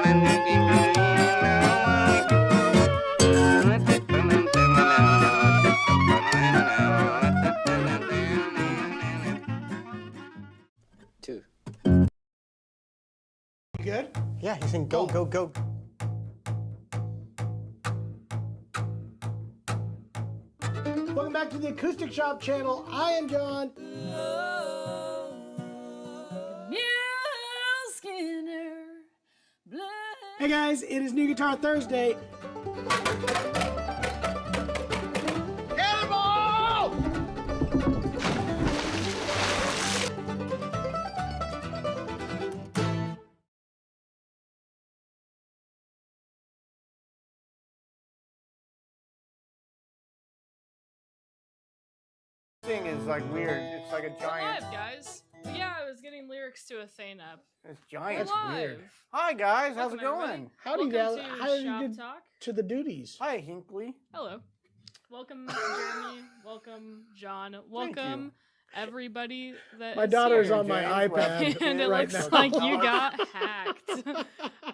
Two. Good? Yeah, he's saying go, go, go. Welcome back to the Acoustic Shop channel. I am John. Hey guys, it is New Guitar Thursday. Cannonball! Thing is like weird. It's like a giant. Live, guys. Yeah, I was getting lyrics to a thing up. It's giant. We're live. Weird. Hi guys, how's Welcome, it going? everybody. Howdy, Welcome Dal. to How did you Shop get Talk. to the duties? Hi Hinkley. Hello. Welcome, Jeremy. Welcome, John. Welcome, everybody that My is daughter's here. on my iPad And it right looks now. like you got hacked.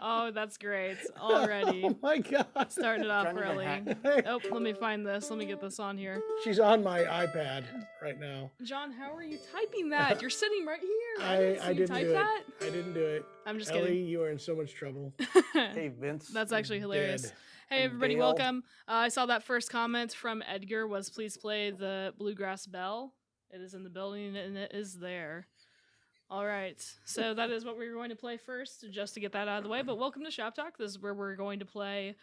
Oh, that's great. Already. Oh my God. Starting it off Johnny got early. hacked. Oh, let me find this. Let me get this on here. She's on my iPad right now. John, how are you typing that? You're sitting right here. I didn't type do that. it. I didn't do it. I'm just Ellie, kidding. you are in so much trouble. Hey Vince. That's actually hilarious. Dead. Hey everybody, Dale. welcome. I saw that first comment from Edgar was please play the Bluegrass Bell. It is in the building and it is there. All right, so that is what we're going to play first, just to get that out of the way. But welcome to Shop Talk. This is where we're going to play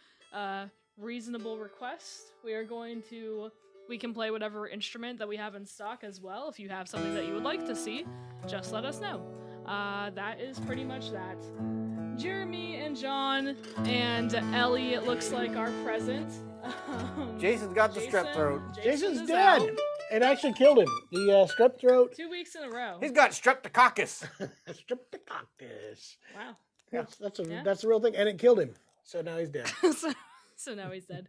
Reasonable Request. We can play whatever instrument that we have in stock as well. If you have something that you would like to see, just let us know. That is pretty much that. Jeremy and John and Ellie, it looks like, are present. Jason's got the strep throat. Jason's is dead. out. It actually killed him. The strep throat. 2 weeks in a row. He's got streptococcus. Streptococcus. Wow. That's a real thing, and it killed him. So now he's dead. So now he's dead.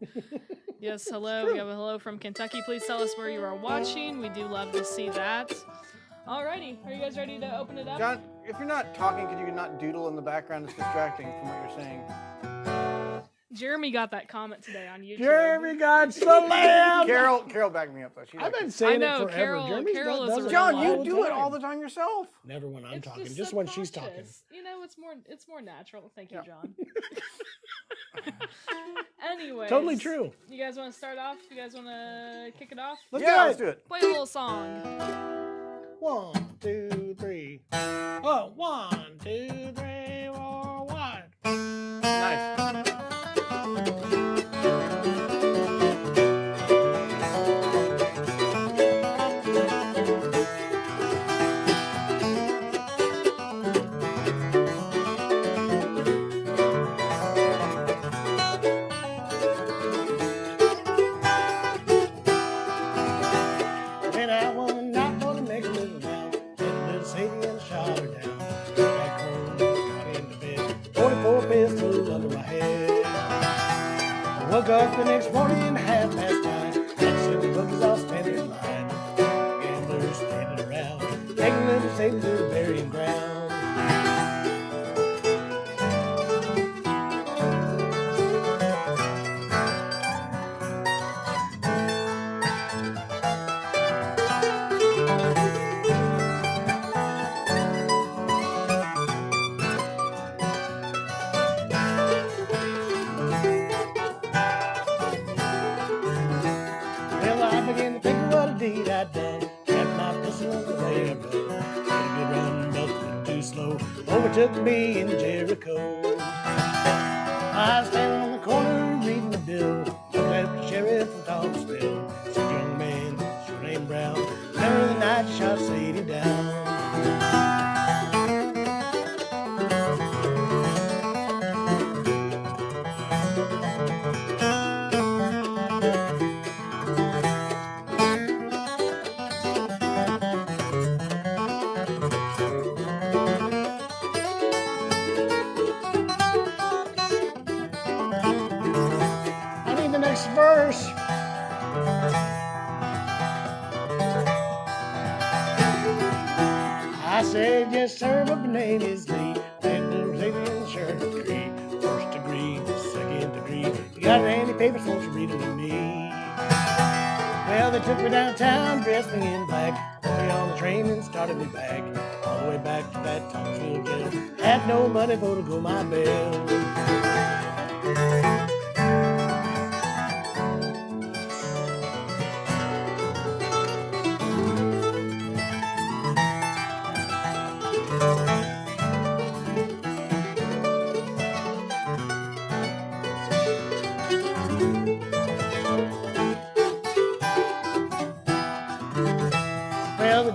Yes, hello. We have a hello from Kentucky. Please tell us where you are watching. We do love to see that. Alrighty, are you guys ready to open it up? John, if you're not talking, could you not doodle in the background? It's distracting from what you're saying. Jeremy got that comment today on YouTube. Jeremy got slammed. Carol backed me up though. She I've liked been it. saying I know, it forever. Carol- Jeremy's Carol is does a it real John, all you the do it time. all the time yourself. Never when I'm It's talking. just Just when she's talking. subconscious. You know, it's more natural. Thank you, Yeah. John. Anyways. Totally true. You guys want to start off? You guys want to kick it off? Let's do it. Play a little song. 1, 2, 3. Oh, 1, 2, 3, 4, 1. Nice. When I won, not gonna make a little now. Hit little Sadie and shot her down. Back home, got into bed. 44 pistol under my head. I woke up the next morning, 9:30. That's the bookies all standing in line. Gamblers standing around, taking little Sadie to the burying ground. Well, I began to think of what a deed I'd done. Kept my pistol on the way I run. Get a good run, nothing too slow. Overtook me in Jericho. I was standing on the corner reading the bill. Looked at the sheriff and Thomasville. Said, young man, your name Brown. Remember the night you shot Sadie down. I need the next verse. I said, yes, sir, but my name is Lee. And there's Sadie in the shirt tree. got any papers, won't you read them to me? Well, they took me downtown, dressed me in black, put me on the train and started me back, all the way back to that Thomasville jail. Had no money for to go my bail.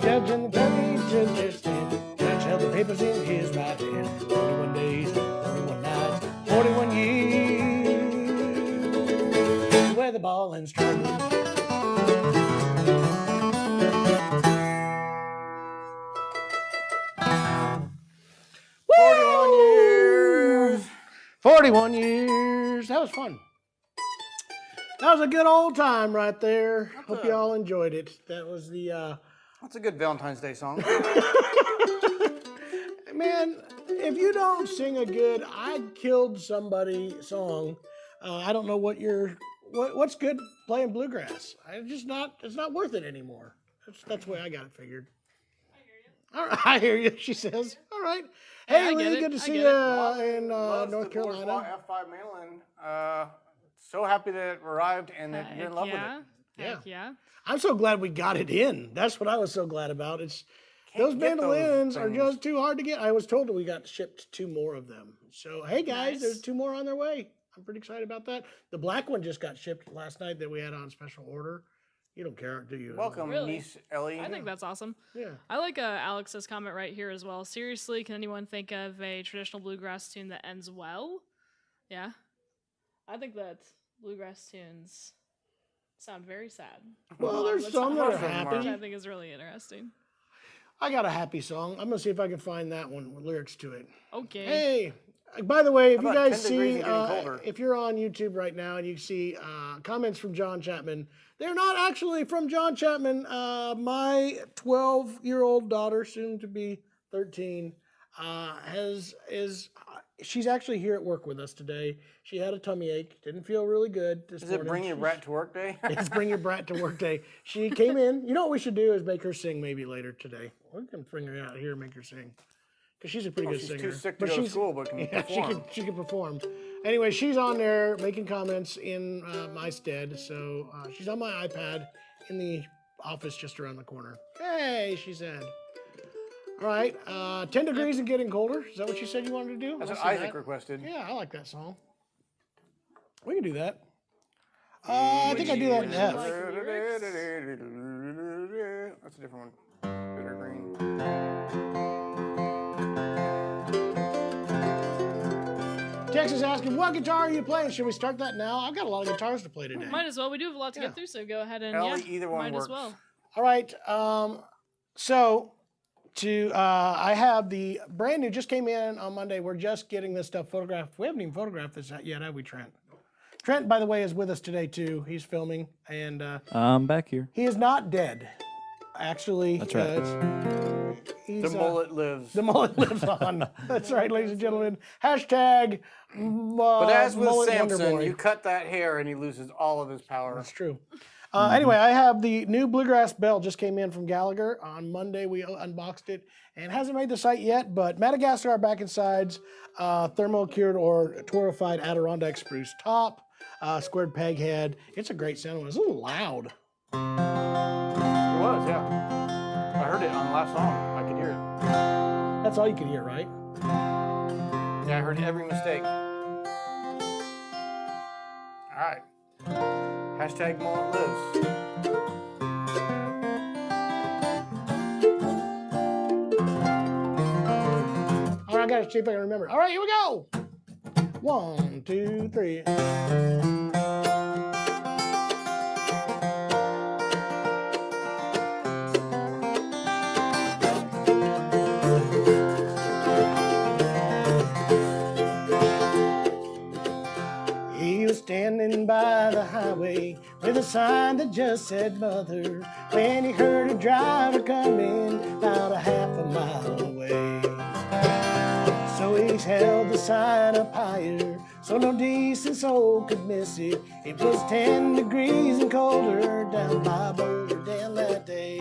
Judge and the jury took their stand. Judge held the papers in his right hand. 41 days, 41 nights, 41 years. Where the ball and string. Woo! 41 years. 41 years. That was fun. That was a good old time right there. Hope you all enjoyed it. That was the That's a good Valentine's Day song. Man, if you don't sing a good "I Killed Somebody" song, I don't know what's good playing bluegrass. It's not worth it anymore. That's the way I got it figured. I hear you. All right, I hear you. She says, "All right, Yeah, hey, I get Lee, it. good to I see get you it. in North Carolina." F5 Mandolin. So happy that it arrived and that you're in love with it. Heck yeah. I'm so glad we got it in. That's what I was so glad about. Those get mandolins those are things. just too hard to get. I was told that we got shipped 2 more of them. So, hey guys, Nice. there's 2 more on their way. I'm pretty excited about that. The black one just got shipped last night that we had on special order. You don't care, do you? Welcome, Really? niece Ellie. I think that's awesome. Yeah. I like Alex's comment right here as well. Seriously, can anyone think of a traditional bluegrass tune that ends well? Yeah. I think that bluegrass tunes sound very sad. Well, there's Let's some that not- are Which I Which I happy. think is really interesting. I got a happy song. I'm going to see if I can find that one with lyrics to it. Okay. Hey, by the way, if How you about guys 10 degrees see, and getting colder? if you're on YouTube right now and you see comments from John Chapman, they're not actually from John Chapman. My 12-year-old daughter, soon to be 13, she's actually here at work with us today. She had a tummy ache, didn't feel really good this Is morning. it Bring Your Brat to Work Day? It's Bring Your Brat to Work Day. She came in. You know what we should do is make her sing maybe later today. We can bring her out here and make her sing. Because she's a pretty good She's singer. too sick to go to school, but can Yeah, perform. she can perform. Anyway, she's on there making comments in my stead. So she's on my iPad in the office just around the corner. Hey, she said. All right, 10 degrees and getting colder. Is that what you said you wanted to do? That's Let's what see Isaac that. requested. Yeah, I like that song. We can do that. I think I do that in F. That's a different one. Bitter green. Tex is asking, what guitar are you playing? Should we start that now? I've got a lot of guitars to play today. Might as well. We do have a lot to Yeah. get through, so go ahead and Ellie, either one might works. as well. All right. So I have the brand new, just came in on Monday. We're just getting this stuff photographed. We haven't even photographed this yet, have we, Trent? Trent, by the way, is with us today too. He's filming, and I'm back here. he is not dead. Actually, That's right. The mullet lives. The mullet lives on. That's right, ladies and gentlemen. Hashtag. But as with mullet Wonder Samson, Boy. you cut that hair and he loses all of his power. That's true. Anyway, I have the new Bluegrass Bell, just came in from Gallagher. On Monday, we unboxed it, and it hasn't made the site yet, but Madagascar back and sides, thermo-cured or torrefied Adirondack spruce top, squared peg head. It's a great sound. It's a little loud. It was, yeah. I heard it on the last song. I could hear it. That's all you can hear, right? Yeah, I heard every mistake. All right. Hashtag mullet lives. All right, I gotta see if I can remember. All right, here we go. 1, 2, 3. He was standing by the highway with a sign that just said mother when he heard a driver coming about a half a mile away. So he always held the sign up higher, so no decent soul could miss it. It was 10 degrees and colder down by Boulder Dam that day.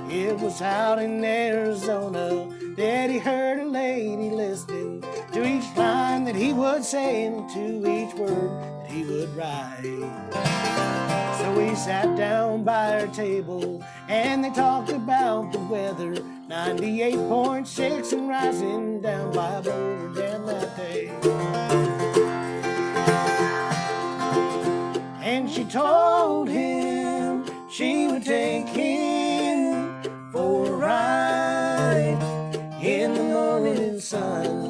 It was out in Arizona that he heard a lady listening to each line that he would say and to each word that he would write. So we sat down by our table and they talked about the weather, 98.6 and rising down by Boulder Dam that day. And she told him she would take him for a ride in the morning sun.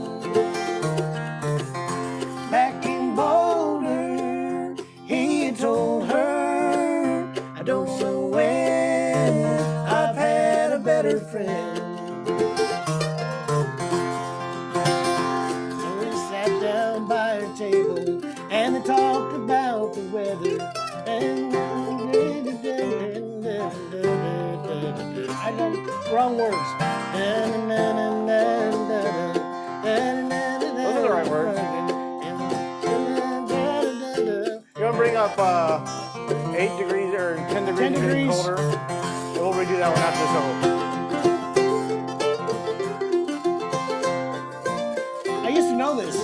Back in Boulder, he had told her, I don't know when I've had a better friend. So we sat down by our table and they talked about the weather. And I know, wrong words. Those are the right words. You want to bring up 8 degrees or 10 degrees colder? We'll redo that one after this over. I used to know this.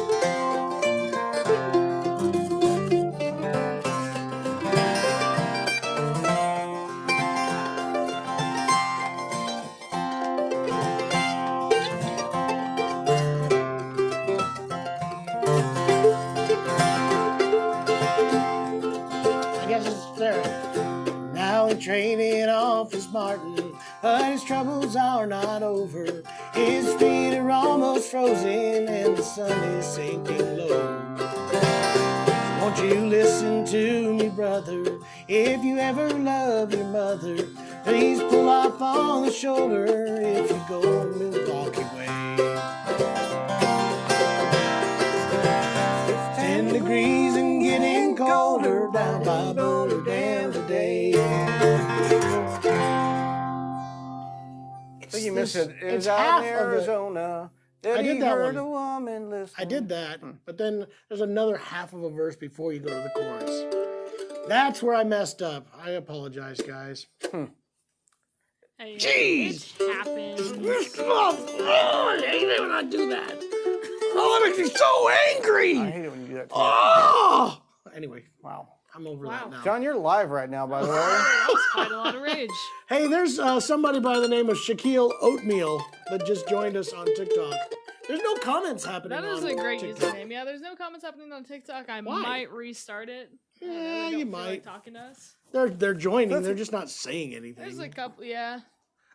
Trading off his Martin, but his troubles are not over. His feet are almost frozen and the sun is sinking low. Won't you listen to me, brother? If you ever love your mother, please pull off on the shoulder if you go Milwaukee way. It's 10 degrees and getting colder down by Boulder Dam today. I think you missed it. It was it's out half in of it. Arizona. I did that heard one. a woman listen. I did that, but then there's another half of a verse before you go to the chorus. That's where I messed up. I apologize, guys. Hey, Jeez! It happens. Oh, I hate it when I do that. Oh, that makes me so angry. I hate it when you do that too. Oh! Anyway, Wow. I'm over that now. John, you're live right now, by the way. That was quite a lot of rage. Hey, there's somebody by the name of Shaquille Oatmeal that just joined us on TikTok. There's no comments happening. That is on a great TikTok. username. Yeah, there's no comments happening on TikTok. I Why? might restart it. I don't know, Yeah, they don't you feel might. like talking to us. They're joining. They're just not saying anything. There's a couple, yeah.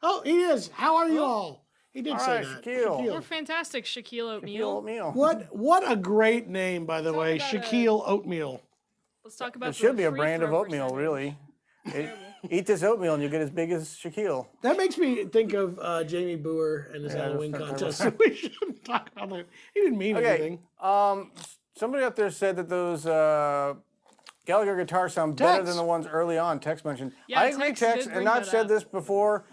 Oh, he is. How are you all? He did All say right, that. Shaquille. We're fantastic, Shaquille Oatmeal. Oatmeal. What a great name, by the Talk way, about Shaquille Oatmeal. Let's talk about It should be a free brand of throw oatmeal, percentage. really. Eat this oatmeal and you'll get as big as Shaquille. That makes me think of Jamie Boer and his Halloween that's not contest. So we shouldn't talk about that. He didn't mean Okay. anything. Somebody out there said that those Gallagher guitars sound better Tex. than the ones early on. Tex mentioned. Yeah, I agree, Tex Tex, did and bring I've that said up. this before.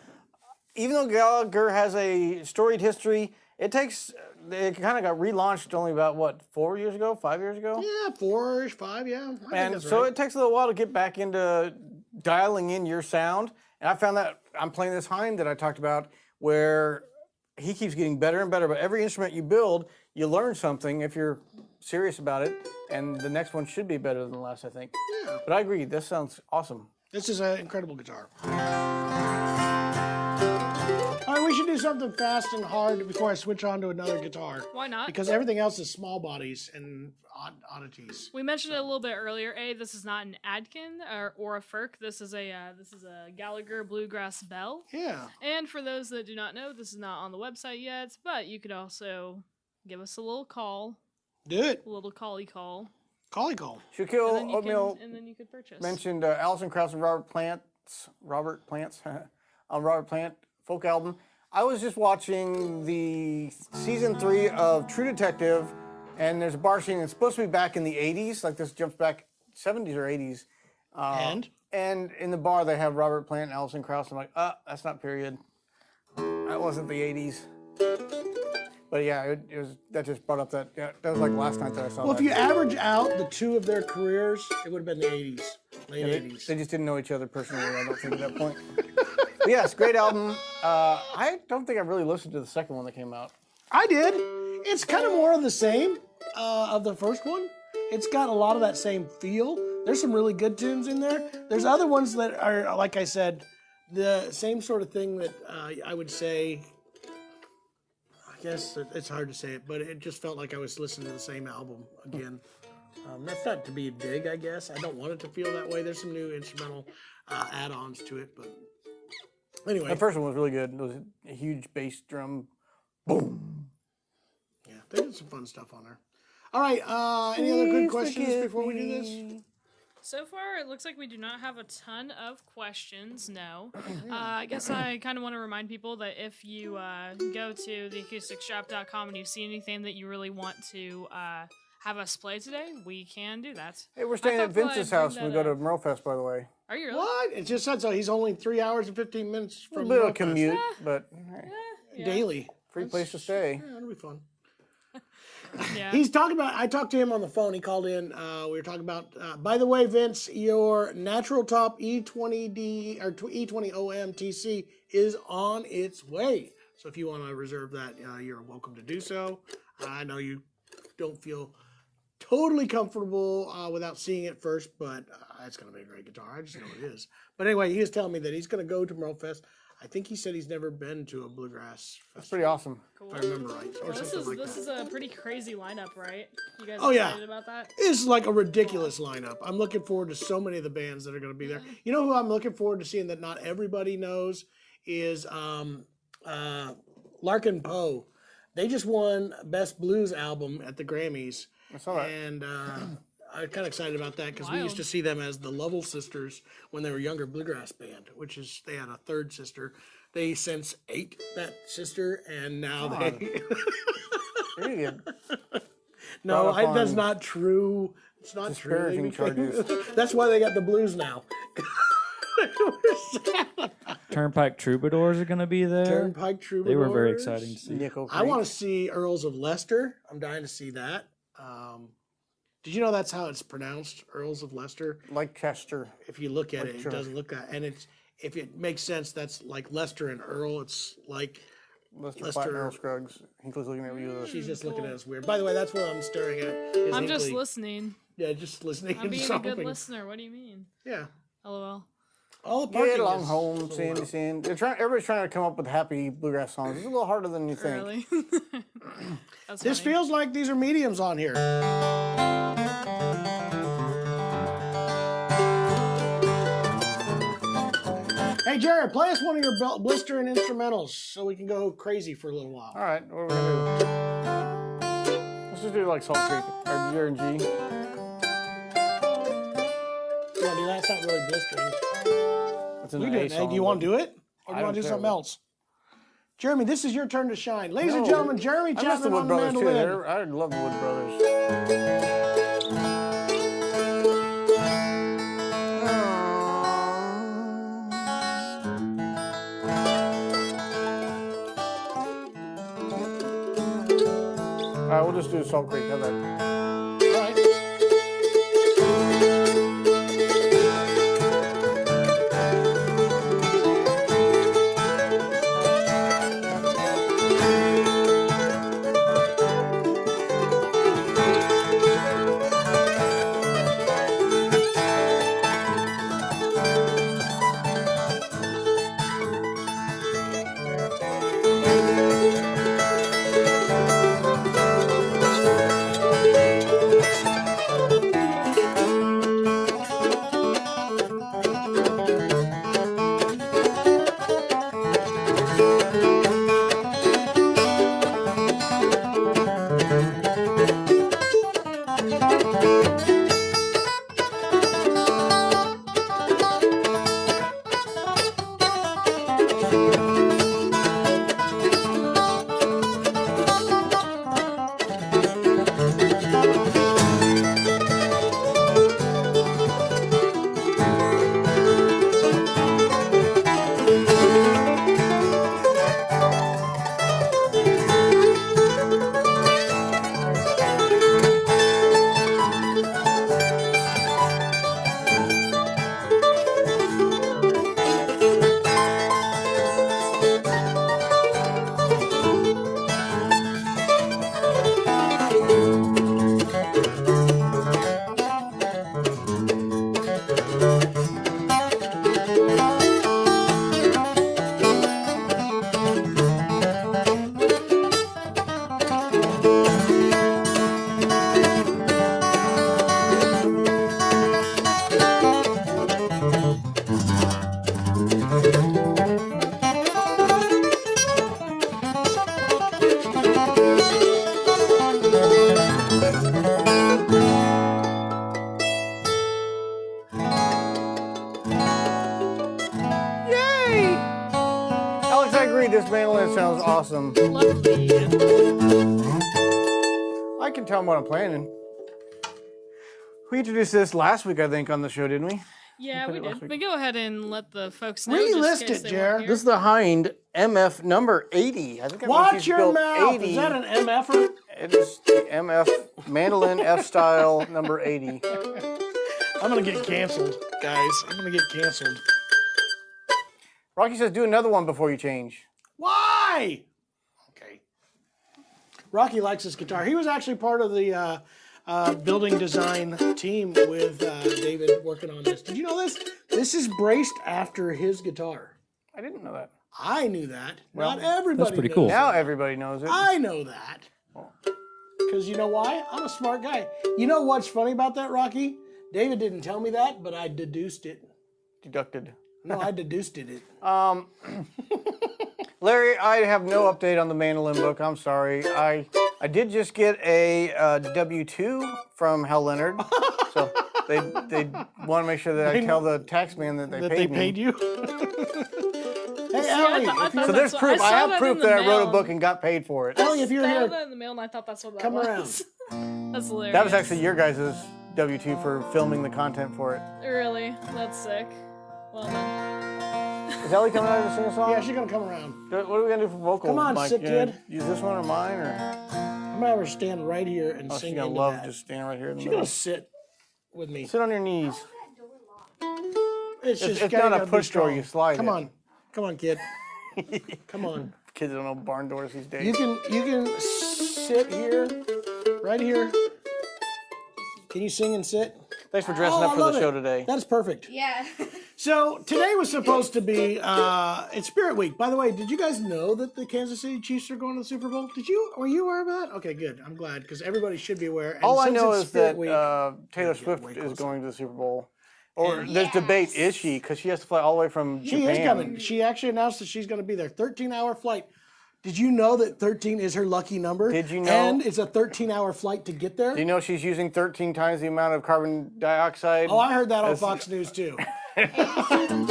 Even though Gallagher has a storied history, it takes. It kind of got relaunched only about what 4 years ago, 5 years ago. Yeah, 4-ish, 5, yeah. I think And that's so right. it takes a little while to get back into dialing in your sound. And I found that I'm playing this Hinde that I talked about where he keeps getting better and better. But every instrument you build, you learn something if you're serious about it. And the next one should be better than the last, I think. Yeah. But I agree, this sounds awesome. This is an incredible guitar. All right, we should do something fast and hard before I switch on to another guitar. Why not? Because everything else is small bodies and oddities. We mentioned it a little bit earlier. This is not an Atkin or a Firk. This is a Gallagher Bluegrass Bell. Yeah. And for those that do not know, this is not on the website yet, but you could also give us a little call, Do it. a little call. Collie call. Shaquille Oatmeal And then you could purchase. mentioned Alison Krauss and Robert Plant's Robert Plant folk album. I was just watching the season 3 of True Detective, and there's a bar scene. It's supposed to be back in the 80s, like this jumps back 70s or 80s. And in the bar they have Robert Plant and Alison Krauss. I'm like, that's not period. That wasn't the 80s. But yeah, it was. That just brought up that. Yeah, that was like last night that I saw. Well, that. if you average out the two of their careers, it would have been the 80s, late Yeah, 80s. they just didn't know each other personally. I don't think at that point. But yes, great album. I don't think I've really listened to the second one that came out. I did. It's kind of more of the same of the first one. It's got a lot of that same feel. There's some really good tunes in there. There's other ones that are, like I said, the same sort of thing that I would say. I guess it's hard to say it, but it just felt like I was listening to the same album again. That's not to be a dig, I guess. I don't want it to feel that way. There's some new instrumental add-ons to it, but anyway. The first one was really good. It was a huge bass drum. Boom. Yeah, they did some fun stuff on there. All right, any other good questions before we do this? So far, it looks like we do not have a ton of questions, no. I guess I kind of want to remind people that if you go to theacousticshop.com and you see anything that you really want to have us play today, we can do that. Hey, we're staying at Vince's house when we go to MerleFest, by the way. Are you really? What? It just said so. He's only 3 hours and 15 minutes A from little bit of a MerleFest. commute, but Yeah. Daily. free place to stay. Yeah, that'll be fun. Yeah. He's talking about, I talked to him on the phone. He called in. We were talking about, by the way, Vince, your Natural Top E20D or E20OM TC is on its way. So if you want to reserve that, you're welcome to do so. I know you don't feel totally comfortable without seeing it first, but it's going to be a great guitar. I just know it is. But anyway, he was telling me that he's going to go to MerleFest. I think he said he's never been to a bluegrass festival. That's pretty awesome. Cool. If I remember right, or Well, this something like is that. a pretty crazy lineup, right? You guys Oh, yeah. excited about that? It's like a ridiculous lineup. I'm looking forward to so many of the bands that are going to be there. You know who I'm looking forward to seeing that not everybody knows is Larkin Poe. They just won Best Blues Album at the Grammys. I saw that. And I'm kind of excited about that because we Wild. used to see them as the Lovell Sisters when they were a younger bluegrass band, which is they had a third sister. They since ate that sister, and now they. Very good. No, Brought up that's on not true. It's not true. They disparaging became- charges. That's why they got the blues now. Turnpike Troubadours are going to be there. Turnpike Troubadours. They were very exciting to see. Nickel I want to see Earls of Leicester. I'm dying to see that. Did you know that's how it's pronounced, Earls of Leicester? like Chester. If you look at Like it, sure. it doesn't look that. And it's if it makes sense, that's like Leicester and Earl. It's like Lester Lester- Platt, Earl Scruggs. Hinckley's looking at you. she's just looking at Cool. us weird. By the way, that's what I'm staring at. is I'm just Hinckley. listening. Yeah, just listening I'm and being a solving. good listener. What do you mean? Yeah. LOL. All the parking Get along is home, so Sandy, loud. Sandy. They're trying. Everybody's trying to come up with happy bluegrass songs. It's a little harder than you think. Really? That's This funny. feels like these are mediums on here. Hey, Jared, play us one of your blistering instrumentals so we can go crazy for a little while. All right, what are we gonna do? Let's just do like Salt Creek or G and G. You want to do that? It's not really blistering. That's an We A do it. Hey, song, do you want but- to do it? Or do I you want to don't do care, something but- else? Jeremy, this is your turn to shine. Ladies and No, gentlemen, Jeremy I miss the Chapman Wood on the Brothers too. mandolin. I love the Wood Brothers. All right, we'll just do Salt Creek. How about that? All right. awesome. Lovely. I can tell them what I'm playing. We introduced this last week, I think, on the show, didn't we? Yeah, we it last did. week. But go ahead and let the folks know. Relist just in case it, they Jer. weren't This is here. the Hinde MF number 80. I think that means Watch he's your built mouth. 80. Is that an MFer? It is the MF Mandolin F style number 80. I'm going to get canceled, guys. I'm going to get canceled. Rocky says, do another one before you change. Why? Okay. Rocky likes his guitar. He was actually part of the building design team with David working on this. Did you know this? This is braced after his guitar. I didn't know that. I knew that. Not everybody That's pretty knows cool. that. Now everybody knows it. I know that. Because you know why? I'm a smart guy. You know what's funny about that, Rocky? David didn't tell me that, but I deduced it. Deducted. No, I deduced it. Larry, I have no update on the Mandolin book. I'm sorry. I did just get a W-2 from Hal Leonard, so they want to make sure that I tell the tax man that they paid me. you? Hey, See, Ellie, I if thought So you're, there's that's what- proof. I I saw have that proof in the that I wrote a mail. book and got paid for it. Ellie, if you're I here, had that in the mail and I thought that's what that come was. around. That's hilarious. That was actually your guys' W-2 for filming the content for it. Really? That's sick. Well then. Is Ellie coming out to sing a song? Yeah, she's gonna come around. What are we gonna do for vocal? Come on, Mike? sick You gonna kid. Use this one or mine, or I'm gonna have her stand right here and oh, she's sing gonna into love that. just standing right here in the She's middle. gonna sit with me. Sit on your knees. It's just It's gotta not a be push door. strong. You slide. Come it. on, come on, kid. Come on. Kids don't know barn doors these days. You can sit here, right here. Can you sing and sit? Thanks for dressing Oh, up I for the love show it. today. That's perfect. Yeah. So today was supposed to be it's Spirit Week. By the way, did you guys know that the Kansas City Chiefs are going to the Super Bowl? Were you aware of that? Okay, good. I'm glad because everybody should be aware. And All I since know it's is Spirit that Week, Taylor get Swift way is closer. going to the Super Bowl. Or And- there's debate, is she? Because she has to fly all the way from she Japan. is coming. She actually announced that she's going to be there. 13-hour flight. Did you know that 13 is her lucky number? Did you know- And it's a 13-hour flight to get there. Do you know she's using 13 times the amount of carbon dioxide? Oh, I heard that on That's- Fox News too. 13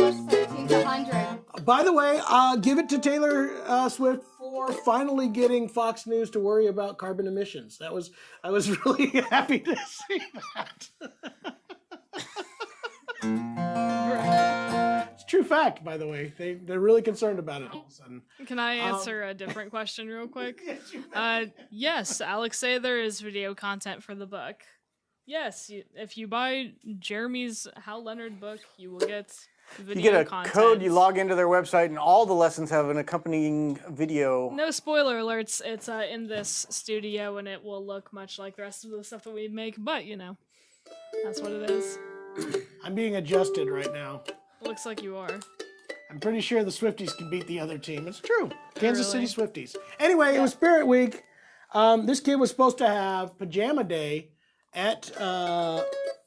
to 100. By the way, give it to Taylor Swift for finally getting Fox News to worry about carbon emissions. I was really happy to see that. It's a true fact, by the way. They're really concerned about it all of a sudden. Can I answer a different question real quick? Yes, Alex Sather is video content for the book. Yes, if you buy Jeremy's Hal Leonard book, you will get video You get a content. code, you log into their website, and all the lessons have an accompanying video. No spoiler alerts. It's in this studio, and it will look much like the rest of the stuff that we make. But that's what it is. I'm being adjusted right now. Looks like you are. I'm pretty sure the Swifties can beat the other team. It's true. Kansas Really? City Swifties. Anyway, it was Spirit Week. This kid was supposed to have pajama day at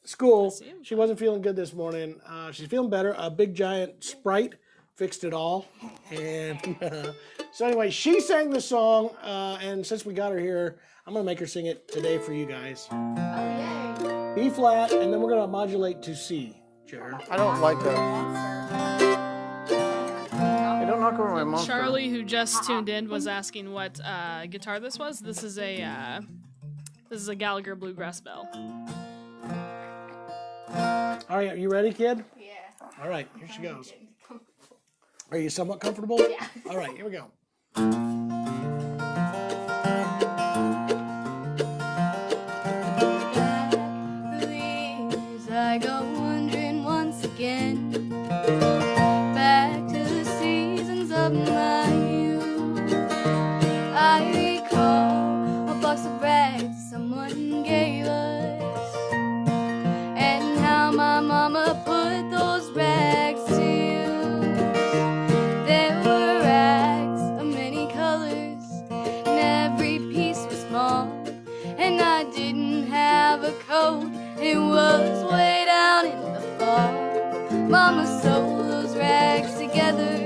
school. She wasn't feeling good this morning. She's feeling better. A big giant Sprite fixed it all. And so anyway, she sang the song. And since we got her here, I'm going to make her sing it today for you guys. Oh, yay. B flat, and then we're going to modulate to C, Jared. I don't like that. Hey, don't knock over my monster. Charlie, who just tuned in, was asking what guitar this was. This is a Gallagher bluegrass bell. All right, are you ready, kid? Yeah. All right, here she goes. Are you somewhat comfortable? Yeah. All right, here we go. Please, I go wandering once again, back to the seasons of my youth. I recall a box of rags someone gave us, and how my mama put those rags to use. There were rags of many colors, and every piece was small, and I didn't have a coat. It was way down in the fall. Mama sewed those rags together,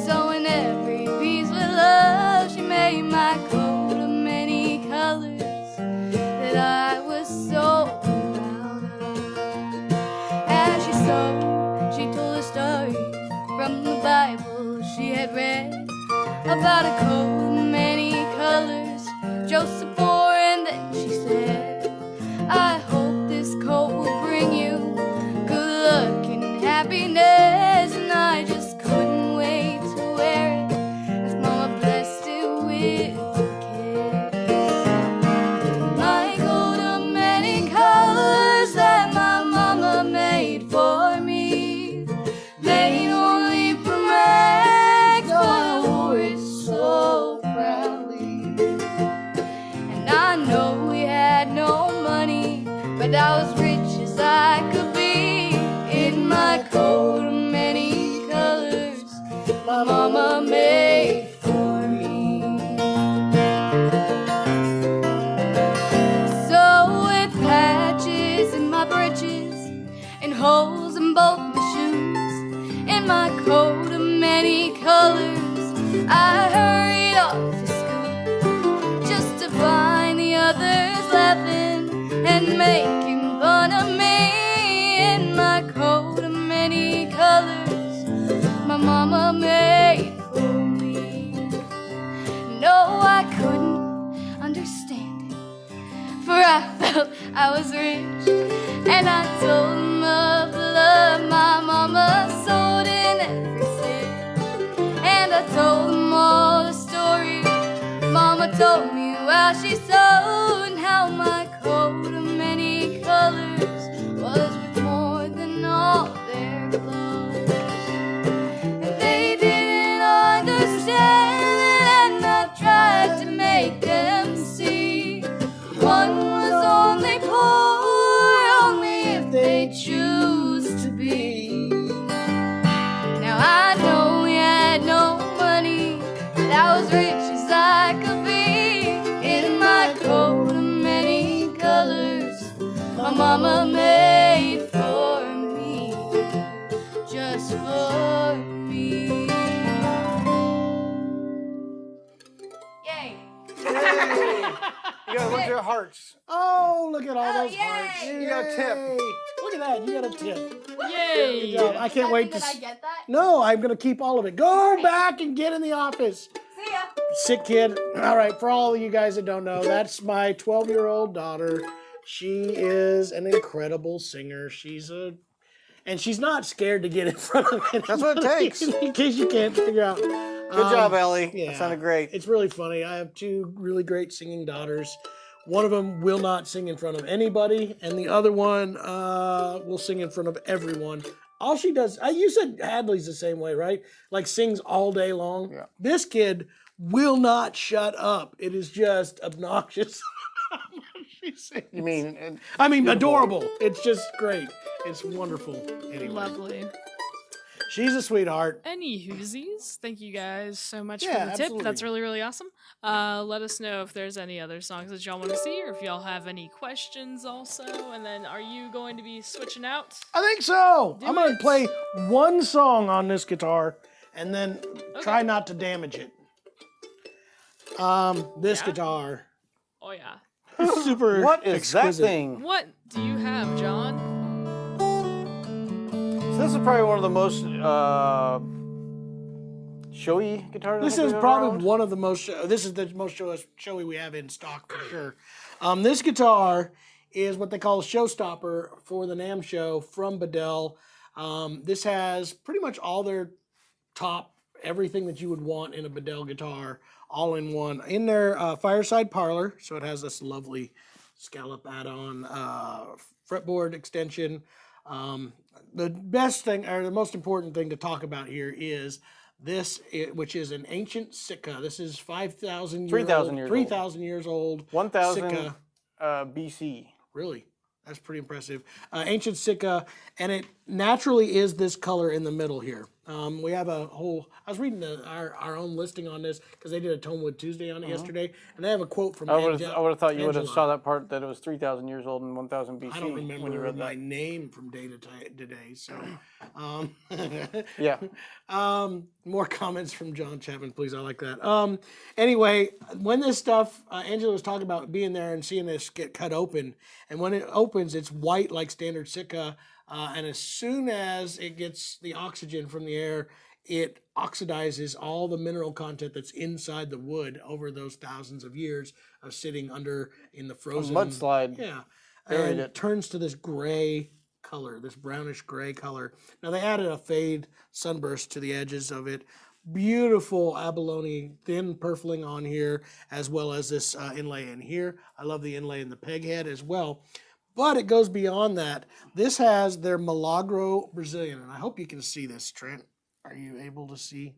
sewing every piece with love. She made my coat of many colors that I was so proud of. As she sewed, she told a story from the Bible she had read about a coat but I was rich as I could be in my coat of many colors my mama made for me. So with patches in my breeches and holes in both my shoes, in my coat of many colors, I hurried off to school just to find the others laughing and making fun of me in my coat of many colors my mama made for me. No, I couldn't understand it, for I felt I was rich, and I told them of the love my mama sewed in every stitch, and I told them all the stories mama told me while she sewed, and how my coat of many colors was worth more than all their clothes. And they didn't understand, and I tried to make them see. One was only poor, only if they choose to be. Now I know we had no money, but I was rich as I could be in my coat of many colors my mama made for me, just for me. Yay! You gotta look at your hearts. Oh, look at all those yay! hearts. You got a tip. Yay. Look at that. You got a tip. Yay! Good job. I can't wait to. Did I get that? No, I'm going to keep all of it. Go back and get in the office. See ya. Sick kid. All right, for all of you guys that don't know, that's my 12-year-old daughter. She is an incredible singer. And she's not scared to get in front of it. That's what it takes. In case you can't figure out. Good job, Ellie. Yeah. That sounded great. It's really funny. I have two really great singing daughters. One of them will not sing in front of anybody, and the other one will sing in front of everyone. All she does, you said Hadley's the same way, right? Like sings all day long. Yeah. This kid will not shut up. It is just obnoxious. She sings. You mean? I mean, adorable. It's just great. It's wonderful. Anyway, Lovely. she's a sweetheart. Any hoosies, thank you guys so much Yeah, for the tip. absolutely. That's really, really awesome. Let us know if there's any other songs that y'all want to see, or if y'all have any questions also. And then, are you going to be switching out? I think so. Do I'm going it. to play one song on this guitar and then try not to damage it. This Yeah? guitar Oh yeah. is super What is exquisite. that thing? What do you have, John? So this is probably one of the most showy guitars. This I think is we've ever probably owned. one of the most. This is the most showy we have in stock for sure. This guitar is what they call a showstopper for the NAMM Show from Bedell. This has pretty much all their top everything that you would want in a Bedell guitar, all in one. In their fireside parlor, so it has this lovely scallop add-on fretboard extension. The best thing, or the most important thing to talk about here is this, which is an ancient Sitka. This is 5,000 3,000 years old. 3,000 years old. 1,000 Sitka. BC. Really? That's pretty impressive. Ancient Sitka, and it naturally is this color in the middle here. We have a whole, I was reading our own listing on this because they did a Tonewood Tuesday on it yesterday, and they have a quote from I would have thought you would have Angela. saw that part that it was 3,000 years old and 1,000 BC. I don't when you remember read my that. name from day to day, so. Yeah. More comments from John Chapman, please. I like that. Anyway, when this stuff, Angela was talking about being there and seeing this get cut open, and when it opens, it's white like standard Sitka, and as soon as it gets the oxygen from the air, it oxidizes all the mineral content that's inside the wood over those thousands of years of sitting under in the frozen mudslide. Yeah, buried and it. it turns to this gray color, this brownish gray color. Now they added a fade sunburst to the edges of it. Beautiful abalone thin purfling on here, as well as this inlay in here. I love the inlay in the peg head as well. But it goes beyond that. This has their Milagro Brazilian, and I hope you can see this, Trent. Are you able to see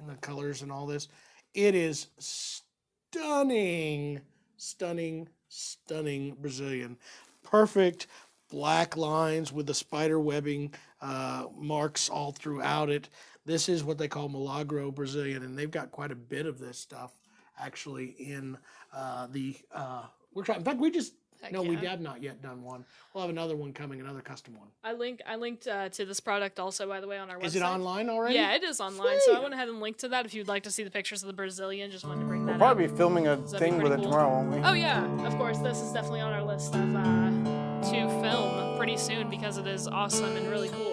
in the colors and all this? It is stunning, stunning, stunning Brazilian. perfect black lines with the spider webbing marks all throughout it. This is what they call Milagro Brazilian, and they've got quite a bit of this stuff actually in the workshop. In fact, we have not yet done one. We'll have another one coming, another custom one. I linked to this product also, by the way, on our website. Is it online already? Yeah, it is online. So I went ahead and linked to that if you'd like to see the pictures of the Brazilian. Just wanted to bring that We'll up. probably be filming a thing with it tomorrow, won't we? Oh yeah, of course. This is definitely on our list of to film pretty soon because it is awesome and really cool.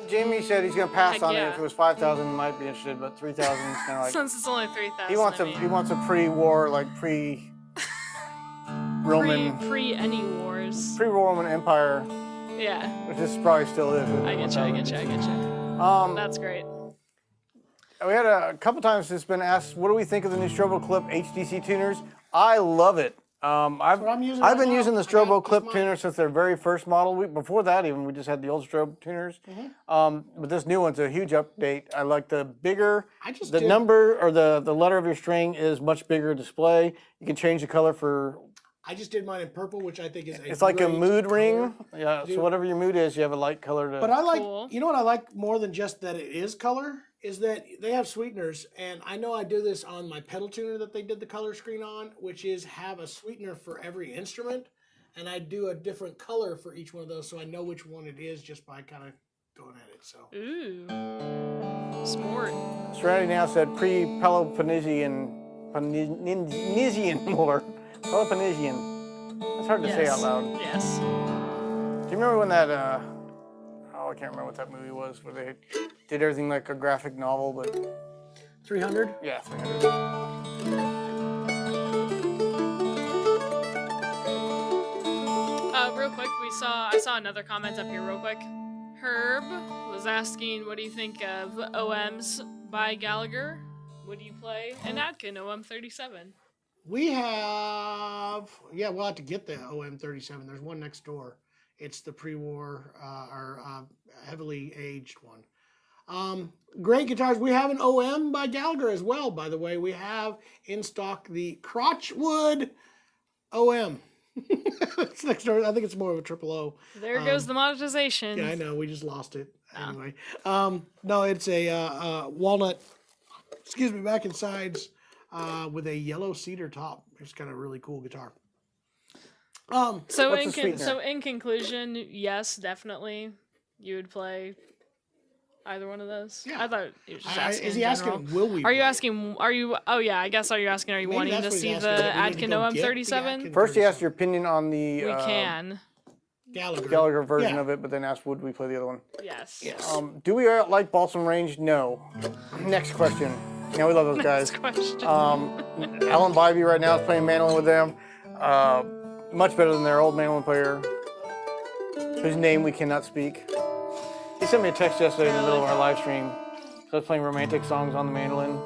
Jamie said he's gonna pass Heck on it. yeah. If it was 5,000, he might be interested, but 3,000 is kind of like. Since it's only 3,000. He wants a pre-war, like Roman, pre any wars. pre-Roman Empire, Yeah, which this probably still is. I get you. That's great. We had a couple times it's been asked, what do we think of the new Strobo Clip HDC tuners? I love it. I've what I'm using I've right been now. using the I got Strobo this Clip mic. tuner since their very first model. Before that, even we just had the old Strobo tuners. But this new one's a huge update. I like the bigger. The number or the letter of your string is much bigger display. You can change the color for. I just did mine in purple, which I think is It's like a great mood color. ring. Yeah. So whatever your mood is, you have a light color to. But I like, Cool. you know what I like more than just that it is color, is that they have sweeteners. And I know I do this on my pedal tuner that they did the color screen on, which is have a sweetener for every instrument. And I do a different color for each one of those, so I know which one it is just by kind of going at it. So Ooh, smart. Serenity now said pre-Peloponnesian war. Peloponnesian. That's hard to say out loud. Yes. Do you remember when that, I can't remember what that movie was, where they did everything like a graphic novel, but... 300? Yeah, 300. Real quick, I saw another comment up here real quick. Herb was asking, what do you think of OMs by Gallagher? Would you play an Atkin OM 37? We have, we'll have to get the OM37. There's one next door. It's the pre-war heavily aged one. Great guitars. We have an OM by Gallagher as well, by the way. We have in stock the Crotchwood OM. It's next door. I think it's more of a triple O. There goes the monetization. Yeah, I know. We just lost it. Anyway. No, it's a walnut, back and sides with a yellow cedar top. It's kind of a really cool guitar. So What's the sweetener? in conclusion, yes, definitely, you would play either one of those. Yeah. I thought he was just Is asking. he in asking, general. will we Are you play? asking? Are you? Oh yeah, I guess. Are you asking? Are you Maybe wanting that's to what he's see asking, the that we need to Atkin go OM get the 37? Atkin. First, he asked your opinion on the We can. Gallagher version Yeah. of it, but then asked, would we play the other one? Yes. Do we like Balsam Range? No. Next question. Yeah, we love those guys. Next question. Alan Bybee right now is playing mandolin with them. Much better than their old mandolin player, whose name we cannot speak. He sent me a text yesterday in the middle of our live stream. So I was playing romantic songs on the mandolin.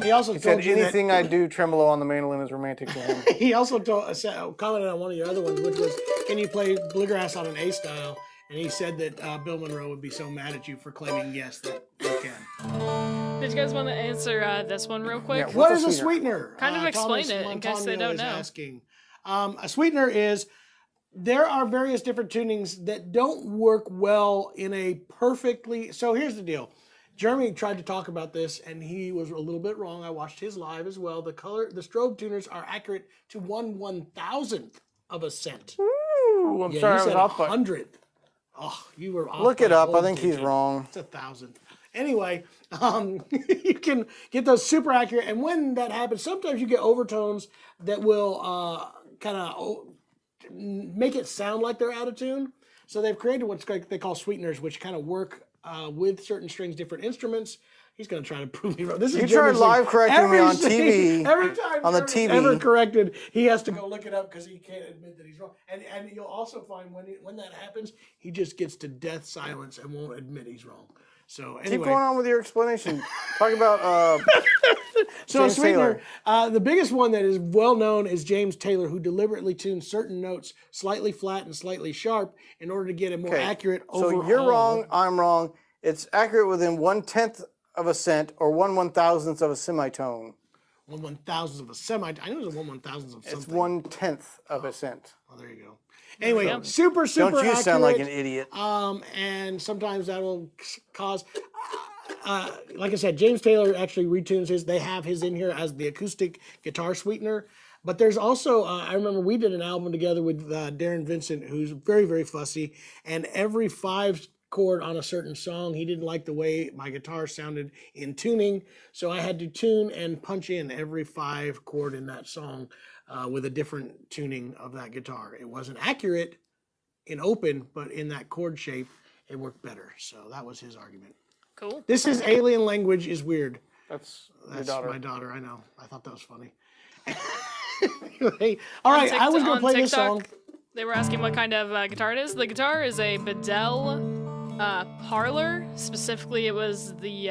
He also He said told you anything I do tremolo on the mandolin is romantic to him. that, he also commented on one of your other ones, which was, can you play bluegrass on an A style? And he said that Bill Monroe would be so mad at you for claiming yes that you can. Did you guys want to answer this one real quick? Yeah, What What's is a a sweetener? Kind of explain Thomas it in case they Montaño don't is know. Asking. A sweetener is, there are various different tunings that don't work well in a perfectly, so here's the deal. Jeremy tried to talk about this and he was a little bit wrong. I watched his live as well. The strobe tuners are accurate to 1/1000th of a cent. Ooh, I'm sorry, I was off by. 100th. Oh, you were off. Look by it a up. I whole think he's digit. wrong. It's 1,000th. Anyway, you can get those super accurate, and when that happens, sometimes you get overtones that will kind of make it sound like they're out of tune. So they've created what they call sweeteners, which kind of work with certain strings, different instruments. He's going to try to prove me wrong. This is You tried Jeremy's live thing. correcting me on Everything- TV, Every time on the Jeremy's TV. ever corrected, he has to go look it up because he can't admit that he's wrong. And you'll also find when that happens, he just gets to death silence and won't admit he's wrong. So anyway. Keep going on with your explanation. Talk about So James sweetener, the biggest one that is well known is James Taylor, who deliberately tunes certain notes slightly flat and slightly sharp in order to get a more accurate overall. So you're wrong, I'm wrong. It's accurate within 1/10 of a cent or 1/1000th of a semitone. 1/1000th of a semi. I knew it was a 1/1000th of something. It's 1/10 of a cent. Oh, there you go. Anyway, super Don't you accurate. sound like an idiot? And sometimes that will cause. Like I said, James Taylor actually retunes his. They have his in here as the acoustic guitar sweetener. But there's also, I remember we did an album together with Darren Vincent, who's very, very fussy. And every 5 chord on a certain song, he didn't like the way my guitar sounded in tuning. So I had to tune and punch in every 5 chord in that song with a different tuning of that guitar. It wasn't accurate in open, but in that chord shape, it worked better. So that was his argument. Cool. This is alien language is weird. That's That's your daughter. my daughter, I know. I thought that was funny. Anyway, all right, I was going to play this song. They were asking what kind of guitar it is. The guitar is a Bedell Parlor. Specifically, it was the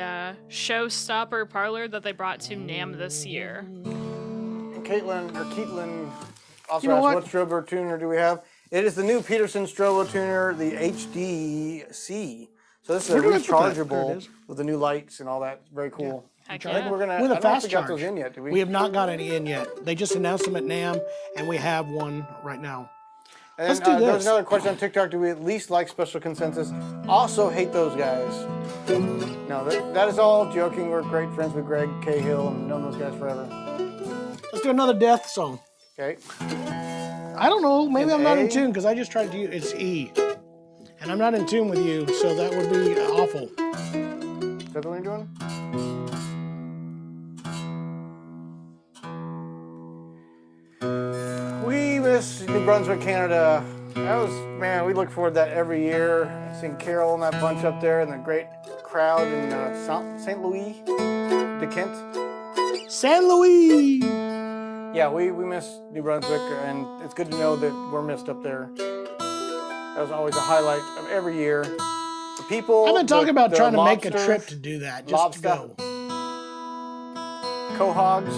Showstopper Parlor that they brought to NAMM this year. And Keatlin also You know asked, what? what strobo tuner do we have? It is the new Peterson strobo tuner, the HDC. So this is Where a do I put that? There it rechargeable is. with the new lights and all that. Very cool. Heck I think yeah. we're gonna. With a I don't know if fast we got charge. those in yet. Do we? We have not got any in yet. They just announced them at NAMM, and we have one right now. And Let's then, do There's this. another question on TikTok. Do we at least like Special Consensus? Also hate those guys. No, that is all joking. We're great friends with Greg Cahill and known those guys forever. Let's do another death song. Okay. I don't know. Maybe Is I'm not in A? tune because I just tried to use it's E. And I'm not in tune with you, so that would be awful. Is that the one you're doing? We miss New Brunswick, Canada. That was, man, we look forward to that every year. Seeing Carol and that bunch up there and the great crowd in St. Louis, de Kent. San Luis! Yeah, we miss New Brunswick, and it's good to know that we're missed up there. That was always a highlight of every year. The people. I've been talking about the trying to make a lobsters, trip to do that, just lobster. to go. Quahogs.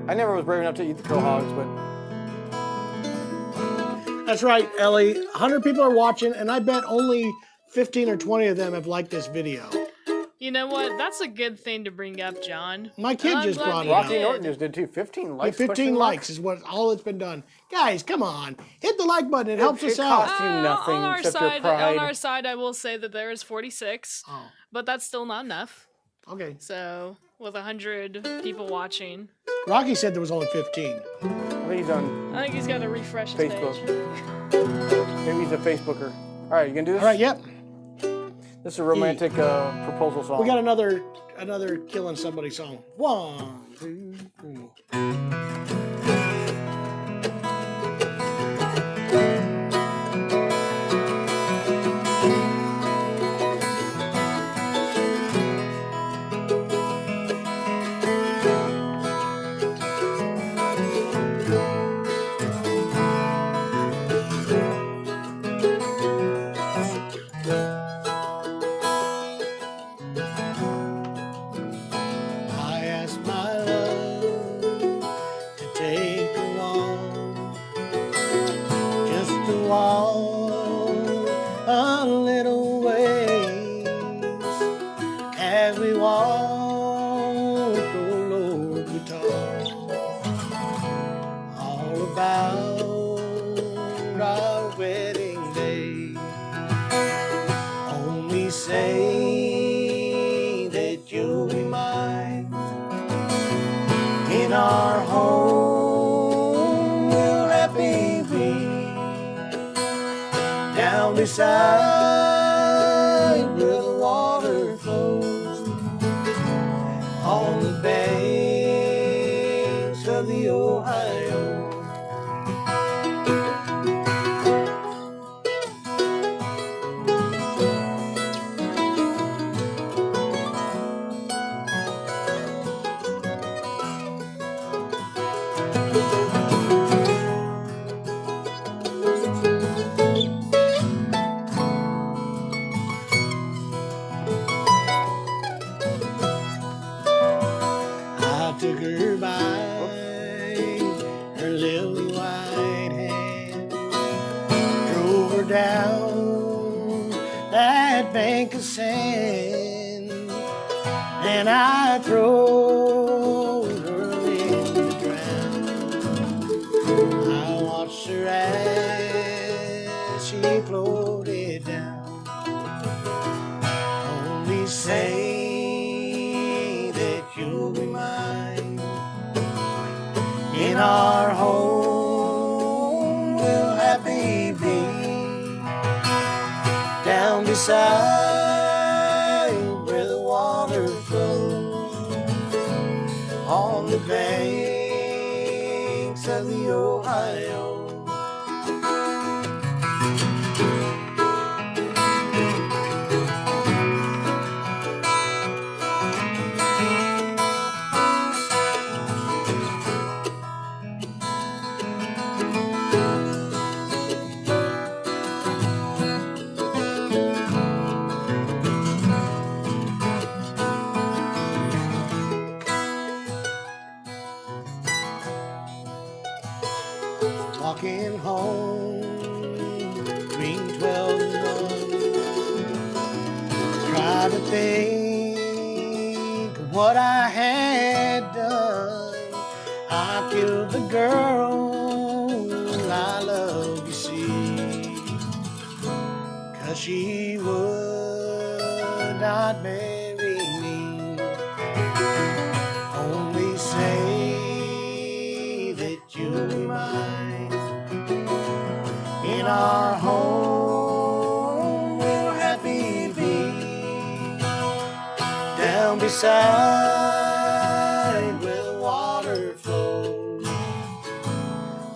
I never was brave enough to eat the quahogs, but That's right, Ellie. 100 people are watching, and I bet only 15 or 20 of them have liked this video. You know what? That's a good thing to bring up, John. My kid I'm just glad brought you it up. Rocky did. Norton just did too. 15 likes. 15 question mark? likes is what all that's been done. Guys, come on. Hit the like button. It helps us out. costs you nothing on our except your side, pride. on our side, I will say that there is 46, Oh, but that's still not enough. okay. So with 100 people watching, Rocky said there was only 15. I think he's on I think he's got to refresh his Facebook. page. Maybe he's a Facebooker. All right, you gonna do this? All right, yep. This is a romantic proposal song. We got another killing somebody song. 1, 2, 3. I asked my love to take a walk, just a walk, a little ways. As we walked, oh Lord, we talked all about our wedding day. Only say that you'll be mine. In our home we'll happy be. Down beside where the water flows, on the banks of the Ohio. I took her by her lily white hand, drove her down that bank of sand, and I throwed her in watched her as she floated down. Only say that you'll be mine. In our home we'll happy be, down beside where the water flows, on the banks of the Ohio. Walking home, between 12 and 1, try to think of what I had done. I killed the girl I love, you see, 'cause she would not marry me. Only say that you'll be mine. In our home we'll happy be, down beside where the water flows,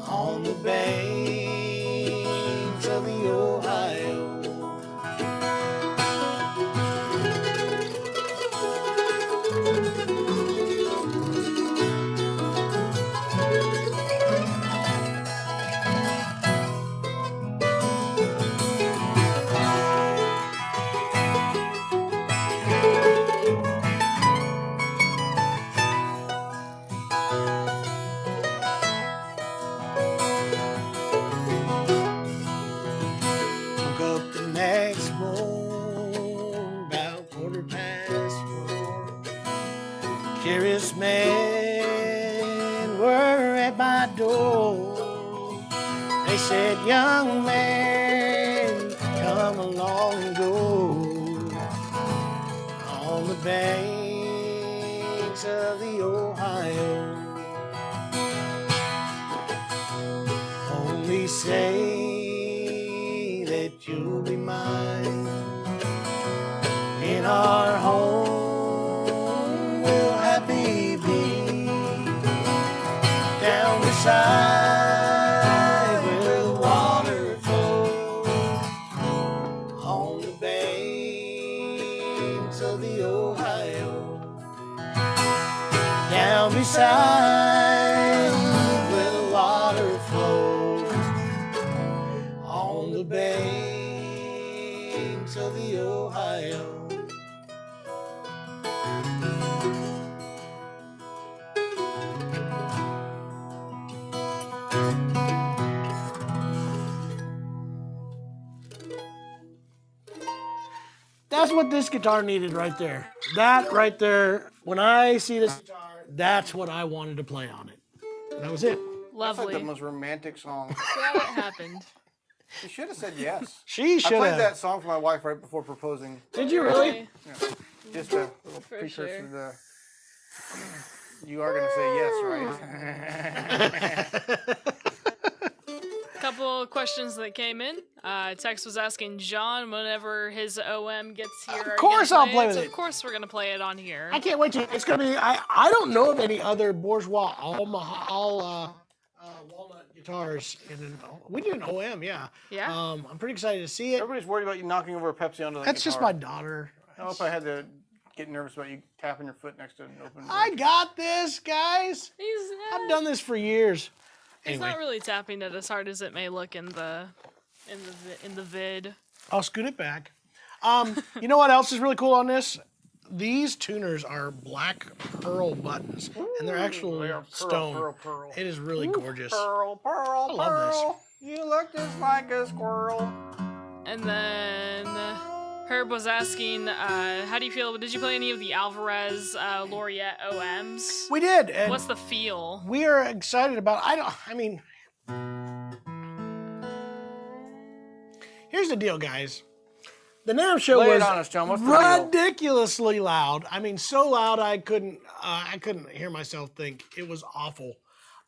on the banks of the Ohio. Curious men were at my door. They said, young man, come along and go. On the banks of the Ohio. Only say that you'll be mine. In our home beside where the water flows, on the banks of the Ohio. Down beside where the water flows, on the banks of the Ohio. That's what this guitar needed right there. That right there, when I see this guitar, that's what I wanted to play on it. And that was it. That's like Lovely. the most romantic song. Glad it happened. You should have said yes. She should I played have. that song for my wife right before proposing. Did you really? Yeah. Just a little For precursor sure. to the. You are going to say yes, right? Couple questions that came in. Tex was asking John whenever his OM gets here. Of course I'll play with So it. Of course we're gonna play it on here. I can't wait to. It's gonna be. I don't know of any other bourgeois all walnut guitars. We did an OM, yeah. Yeah. I'm pretty excited to see it. Everybody's worried about you knocking over a Pepsi onto that That's just guitar. my daughter. I don't know if I had to get nervous about you tapping your foot next to an open. I got this, guys. I've done this for years. He's Anyway, not really tapping it as hard as it may look in the vid. I'll scoot it back. You know what else is really cool on this? These tuners are black pearl buttons, and they're actual They are stone. pearl. It is really gorgeous. Pearl, I love this. You look just like a squirrel. And then Herb was asking, how do you feel? Did you play any of the Alvarez Laureate OMs? We did. And What's the feel? we are excited about. here's the deal, guys. The NAMM Show Lay it was on us, John. What's the deal? ridiculously loud. I mean, so loud I couldn't hear myself think. It was awful.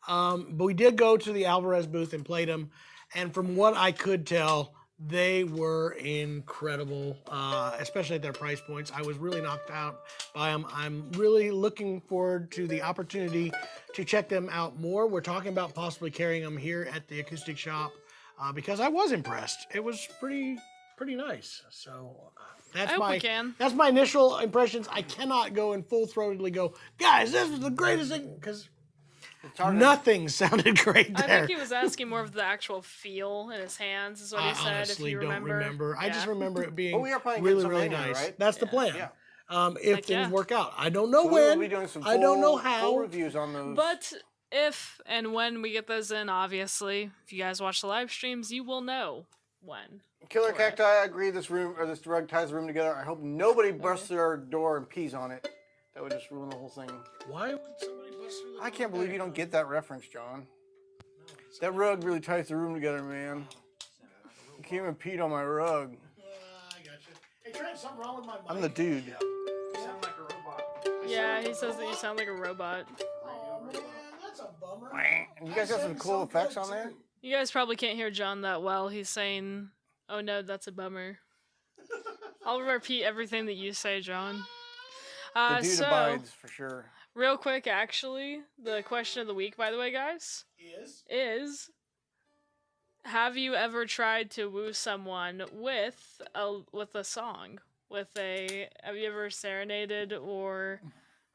But we did go to the Alvarez booth and played them, and from what I could tell, they were incredible, especially at their price points. I was really knocked out by them. I'm really looking forward to the opportunity to check them out more. We're talking about possibly carrying them here at the Acoustic Shop because I was impressed. It was pretty nice. So that's I hope we can. That's my initial impressions. I cannot go and full-throatedly go, guys, this was the greatest thing, because nothing sounded great there. I think he was asking more of the actual feel in his hands, is what he said. Honestly if you don't remember. I just remember it being we are playing really, against really Pennsylvania, nice. right? That's the plan. Yeah. If Heck things yeah. work out. I don't know So when. we'll be doing some I don't know full how. reviews on those. But if and when we get those in, obviously, if you guys watch the live streams, you will know when. Killer Cacti, I agree this rug ties the room together. I hope nobody busts their door and pees on it. That would just ruin the whole thing. Why would somebody bust through the I can't believe you don't get that reference, John. That rug really ties the room together, man. You came and peed on my rug. I got you. Hey, Trent, something wrong with my mic? I'm the dude. You sound like a robot. Yeah, he says that you sound like a robot. Oh, man, that's a bummer. You guys got some cool effects on there? You guys probably can't hear John that well. He's saying, "Oh no, that's a bummer." I'll repeat everything that you say, John. The dude So, abides, for sure. real quick, actually, the question of the week, by the way, guys, is have you ever tried to woo someone with a song? Have you ever serenaded or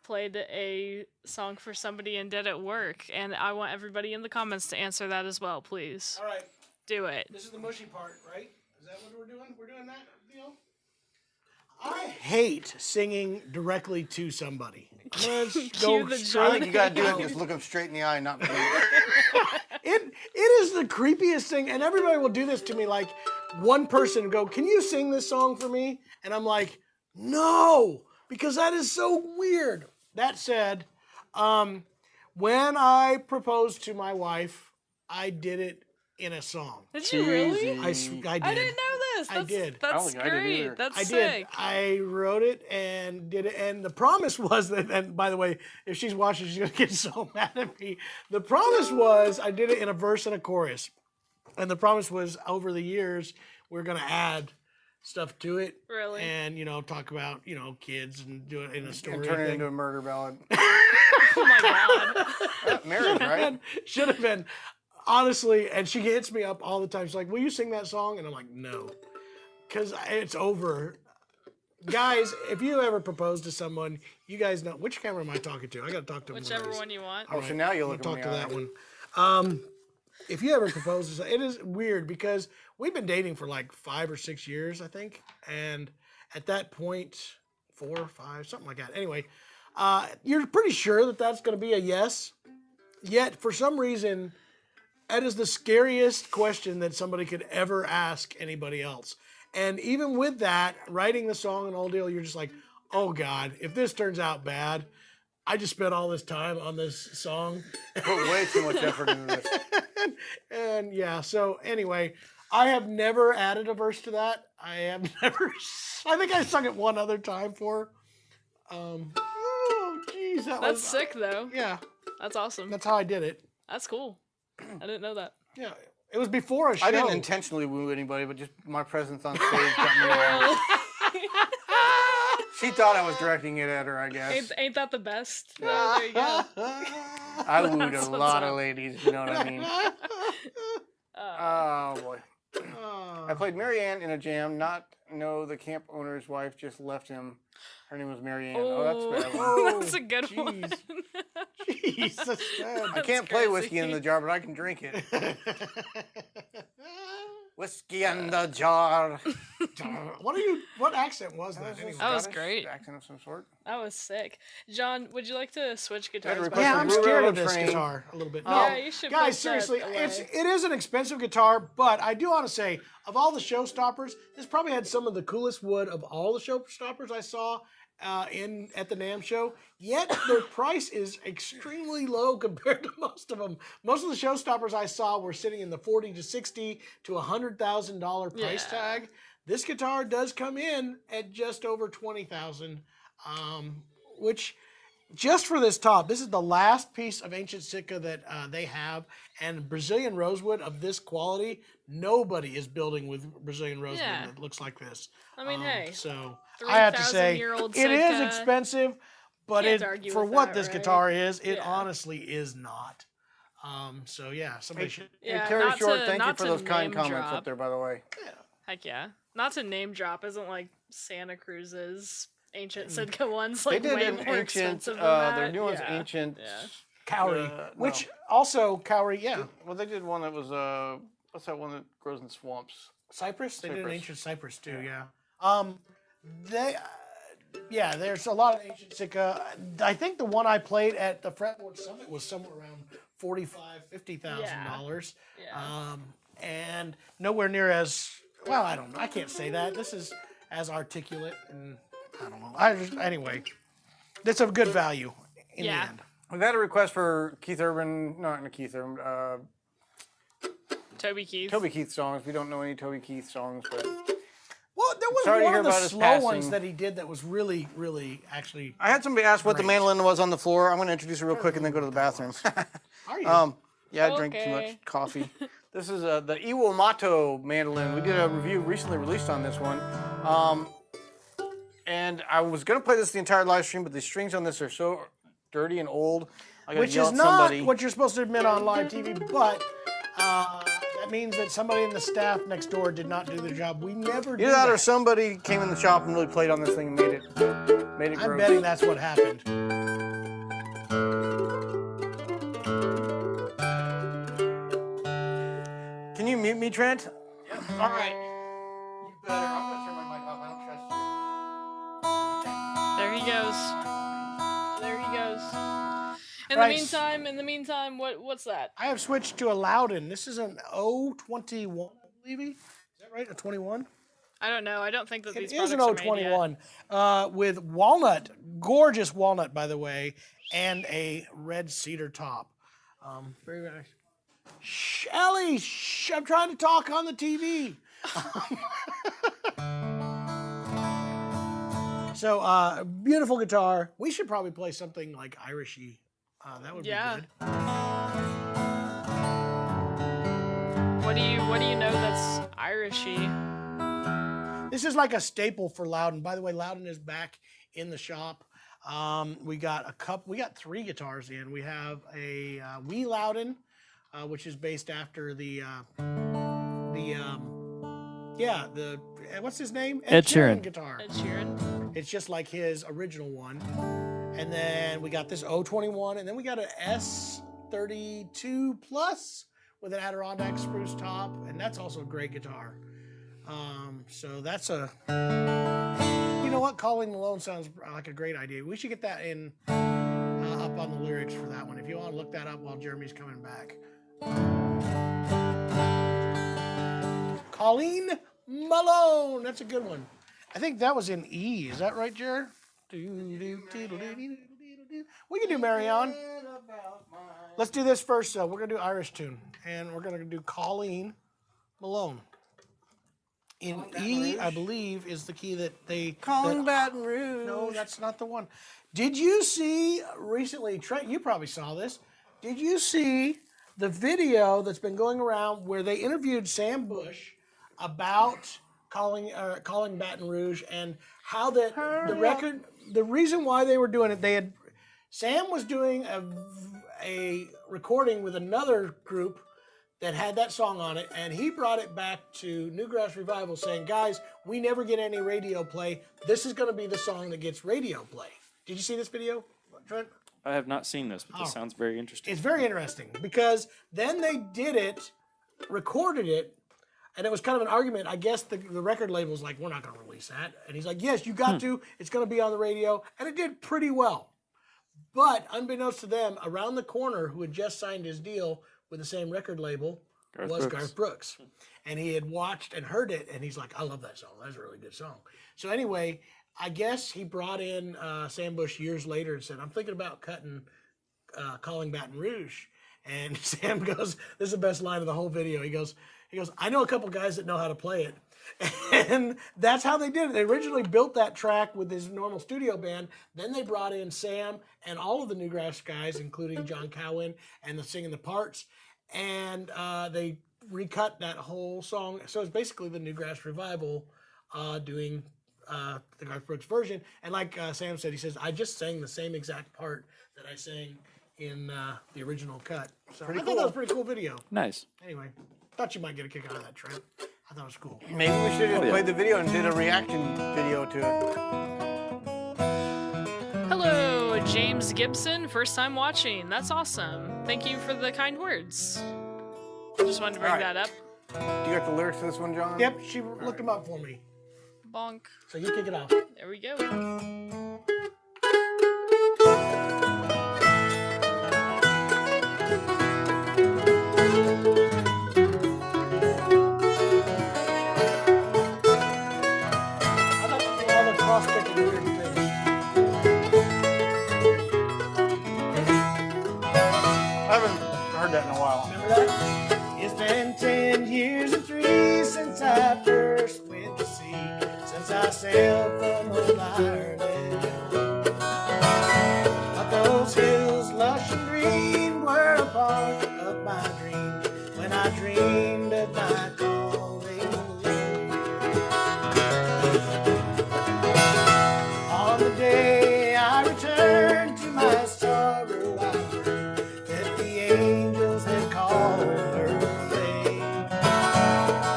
played a song for somebody and did it work? And I want everybody in the comments to answer that as well, please. All right. Do it. This is the mushy part, right? Is that what we're doing? We're doing that deal? I hate singing directly to somebody. Let's go the straight. I think you gotta do it and just look them straight in the eye and not blink. It is the creepiest thing, and everybody will do this to me. Like, one person will go, "Can you sing this song for me?" And I'm like, "No," because that is so weird. That said, when I proposed to my wife, I did it in a song. Did you really? I did. I didn't know this. I did. I don't That's think I did either. great. That's I sick. did. I wrote it and did it. And the promise was that, and by the way, if she's watching, she's going to get so mad at me. The promise was I did it in a verse and a chorus. And the promise was over the years, we're going to add stuff to it. Really? And, talk about, kids and do it in a story. And turn it thing. into a murder ballad. Oh my god. Married, right? Should have been. Honestly, and she hits me up all the time. She's like, "Will you sing that song?" And I'm like, "No," because it's over. Guys, if you ever propose to someone, you guys know which camera am I talking to? I got to talk to Whichever one you want. Oh, so now you I'll look at talk me. to that one. If you ever propose to someone, it is weird because we've been dating for like 5 or 6 years, I think, and at that point, 4 or 5, something like that. Anyway, you're pretty sure that that's going to be a yes. Yet for some reason, that is the scariest question that somebody could ever ask anybody else. And even with that, writing the song and all deal, you're just like, oh God, if this turns out bad, I just spent all this time on this song. Put way too much effort into this. and yeah, so anyway, I have never added a verse to that. I think I sung it one other time for her. Oh, geez. That's sick, though. Yeah. That's awesome. That's how I did it. That's cool. I didn't know that. Yeah. It was before a show. I didn't intentionally woo anybody, but just my presence on stage got me around. She thought I was directing it at her, I guess. Ain't that the best? Oh, there you go. I wooed That's a what's lot up. of ladies, you know what I mean? Oh, boy. I played Marianne in a jam, not know the camp owner's wife just left him. Her name was Marianne. Oh, that's bad. Oh, That's a good one. Jeez, that's bad. I can't play crazy. whiskey in the jar, but I can drink it. Whiskey in the jar. What accent was that anyway? That was Scottish great. Accent of some sort. That was sick. John, would you like to switch guitars? Better back? request Yeah, I'm Blue scared Railroad of this Train. guitar a little bit. No, Yeah, you should guys, put seriously, that away. it is an expensive guitar, but I do want to say, of all the showstoppers, this probably had some of the coolest wood of all the showstoppers I saw, at the NAMM Show, yet their price is extremely low compared to most of them. Most of the showstoppers I saw were sitting in the $40 to $60 to $100,000 price tag. This guitar does come in at just over $20,000, which just for this top, this is the last piece of ancient Sitka that they have, and Brazilian rosewood of this quality, nobody is building with Brazilian rosewood that looks like this. I mean, hey. So I have to say, it is expensive, but for what this guitar is, it honestly is not. So yeah, somebody should. Yeah, Terry Short, thank you for those kind comments up there, by the way. Yeah. Heck yeah. Not to name drop, isn't like Santa Cruz's ancient Sitka ones like they did way an more ancient, expensive than that? their new one's ancient. Cowrie, which also Cowrie, Well, they did one that was what's that one that grows in swamps? Cypress. They did an ancient cypress too. There's a lot of ancient Sitka. I think the one I played at the Fretboard Summit was somewhere around $45,000-$50,000, and nowhere near as well. I don't know. I can't say that. This is as articulate, and I don't know. Anyway, that's a good value in the end. We've had a request for Keith Urban, not Keith Urban, Toby Keith. Toby Keith songs. We don't know any Toby Keith songs, but. Well, there was one of the slow ones that he did that was really, really actually. I had somebody ask what the mandolin was on the floor. I'm going to introduce it real quick and then go to the bathroom. Are you? I drank too much coffee. This is the Iwamato mandolin. We did a review recently released on this one. And I was going to play this the entire live stream, but the strings on this are so dirty and old. Which is not what you're supposed to admit on live TV, but that means that somebody in the staff next door did not do their job. We never do that. Or somebody came in the shop and really played on this thing and made it gross. I'm betting that's what happened. Can you mute me, Trent? Yep. All right. You better. I'm going to turn my mic off. I don't trust you. There he goes. There he goes. In the meantime, what's that? I have switched to a Loudon. This is an 021, I believe. Is that right? A 21? I don't know. I don't think that these products products are made yet. It is an 021 with walnut, gorgeous walnut, by the way, and a red cedar top. Very nice. Shelly, I'm trying to talk on the TV. So, beautiful guitar. We should probably play something like Irishy. That would be good. What do you know that's Irishy? This is like a staple for Loudon. By the way, Loudon is back in the shop. We got 3 guitars in. We have a Wee Loudon, which is based after the what's his name? Ed Sheeran guitar. Ed Sheeran. It's just like his original one. And then we got this 021, and then we got an S32 Plus with an Adirondack spruce top, and that's also a great guitar. So that's you know what? Colleen Malone sounds like a great idea. We should get that in up on the lyrics for that one. If you want to look that up while Jeremy's coming back. Colleen Malone. That's a good one. I think that was in E. Is that right, Jer? We can do Marion. Let's do this first, though. We're going to do Irish tune. And we're going to do Colleen Malone. In E, I believe, is the key that they... Calling Baton Rouge. No, that's not the one. Did you see recently, Trent, you probably saw this. Did you see the video that's been going around where they interviewed Sam Bush about calling Baton Rouge and how the record... The reason why they were doing it, Sam was doing a recording with another group that had that song on it, and he brought it back to Newgrass Revival saying, guys, we never get any radio play. This is going to be the song that gets radio play. Did you see this video, Trent? I have not seen this, but this sounds very interesting. It's very interesting because then they did it, recorded it, and it was kind of an argument. I guess the record label was like, we're not going to release that. And he's like, yes, you got to. It's going to be on the radio. And it did pretty well. But unbeknownst to them, around the corner, who had just signed his deal with the same record label was Garth Brooks. And he had watched and heard it, and he's like, I love that song. That's a really good song. So anyway, I guess he brought in Sam Bush years later and said, I'm thinking about calling Baton Rouge. And Sam goes, this is the best line of the whole video. He goes, I know a couple guys that know how to play it. And that's how they did it. They originally built that track with his normal studio band. Then they brought in Sam and all of the Newgrass guys, including John Cowan and the singing the parts. And they recut that whole song. So it's basically the Newgrass Revival doing the Garth Brooks version. And like Sam said, he says, I just sang the same exact part that I sang in the original cut. So I thought that was a pretty cool video. Nice. Anyway, thought you might get a kick out of that, Trent. I thought it was cool. Maybe we should have played the video and did a reaction video to it. Hello, James Gibson. First time watching. That's awesome. Thank you for the kind words. Just wanted to bring that up. Do you got the lyrics to this one, John? Yep, she looked them up for me. Bonk. So you kick it off. There we go. I haven't heard that in a while. Remember that? It's been 10 years and 3 since I first went to sea, since I sailed from old Ireland. But those hills, lush and green, were a part of my dream when I dreamed of my calling alone. On the day I returned to my sorrow, I heard that the angels had called her away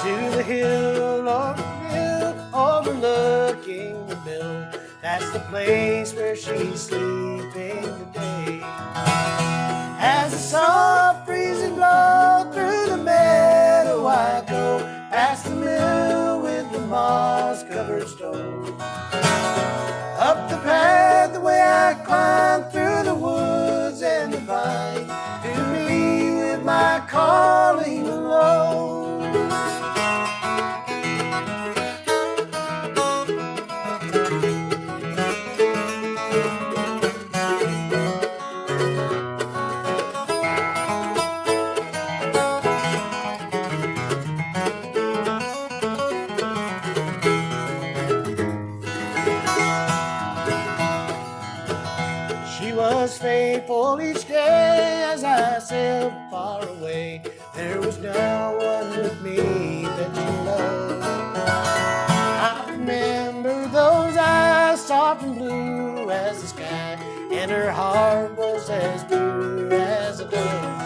to the hill overlooking the mill. That's the place where she's sleeping today. As the soft breezes blow through the meadow, I go past the mill with the moss-covered stone. Up the path, the way I climb through the woods and the vine, to me with my calling alone. She was faithful each day as I sailed far away. There was no one with me that she loved. I remember those eyes, soft and blue as the sky, and her heart was as pure as a dove.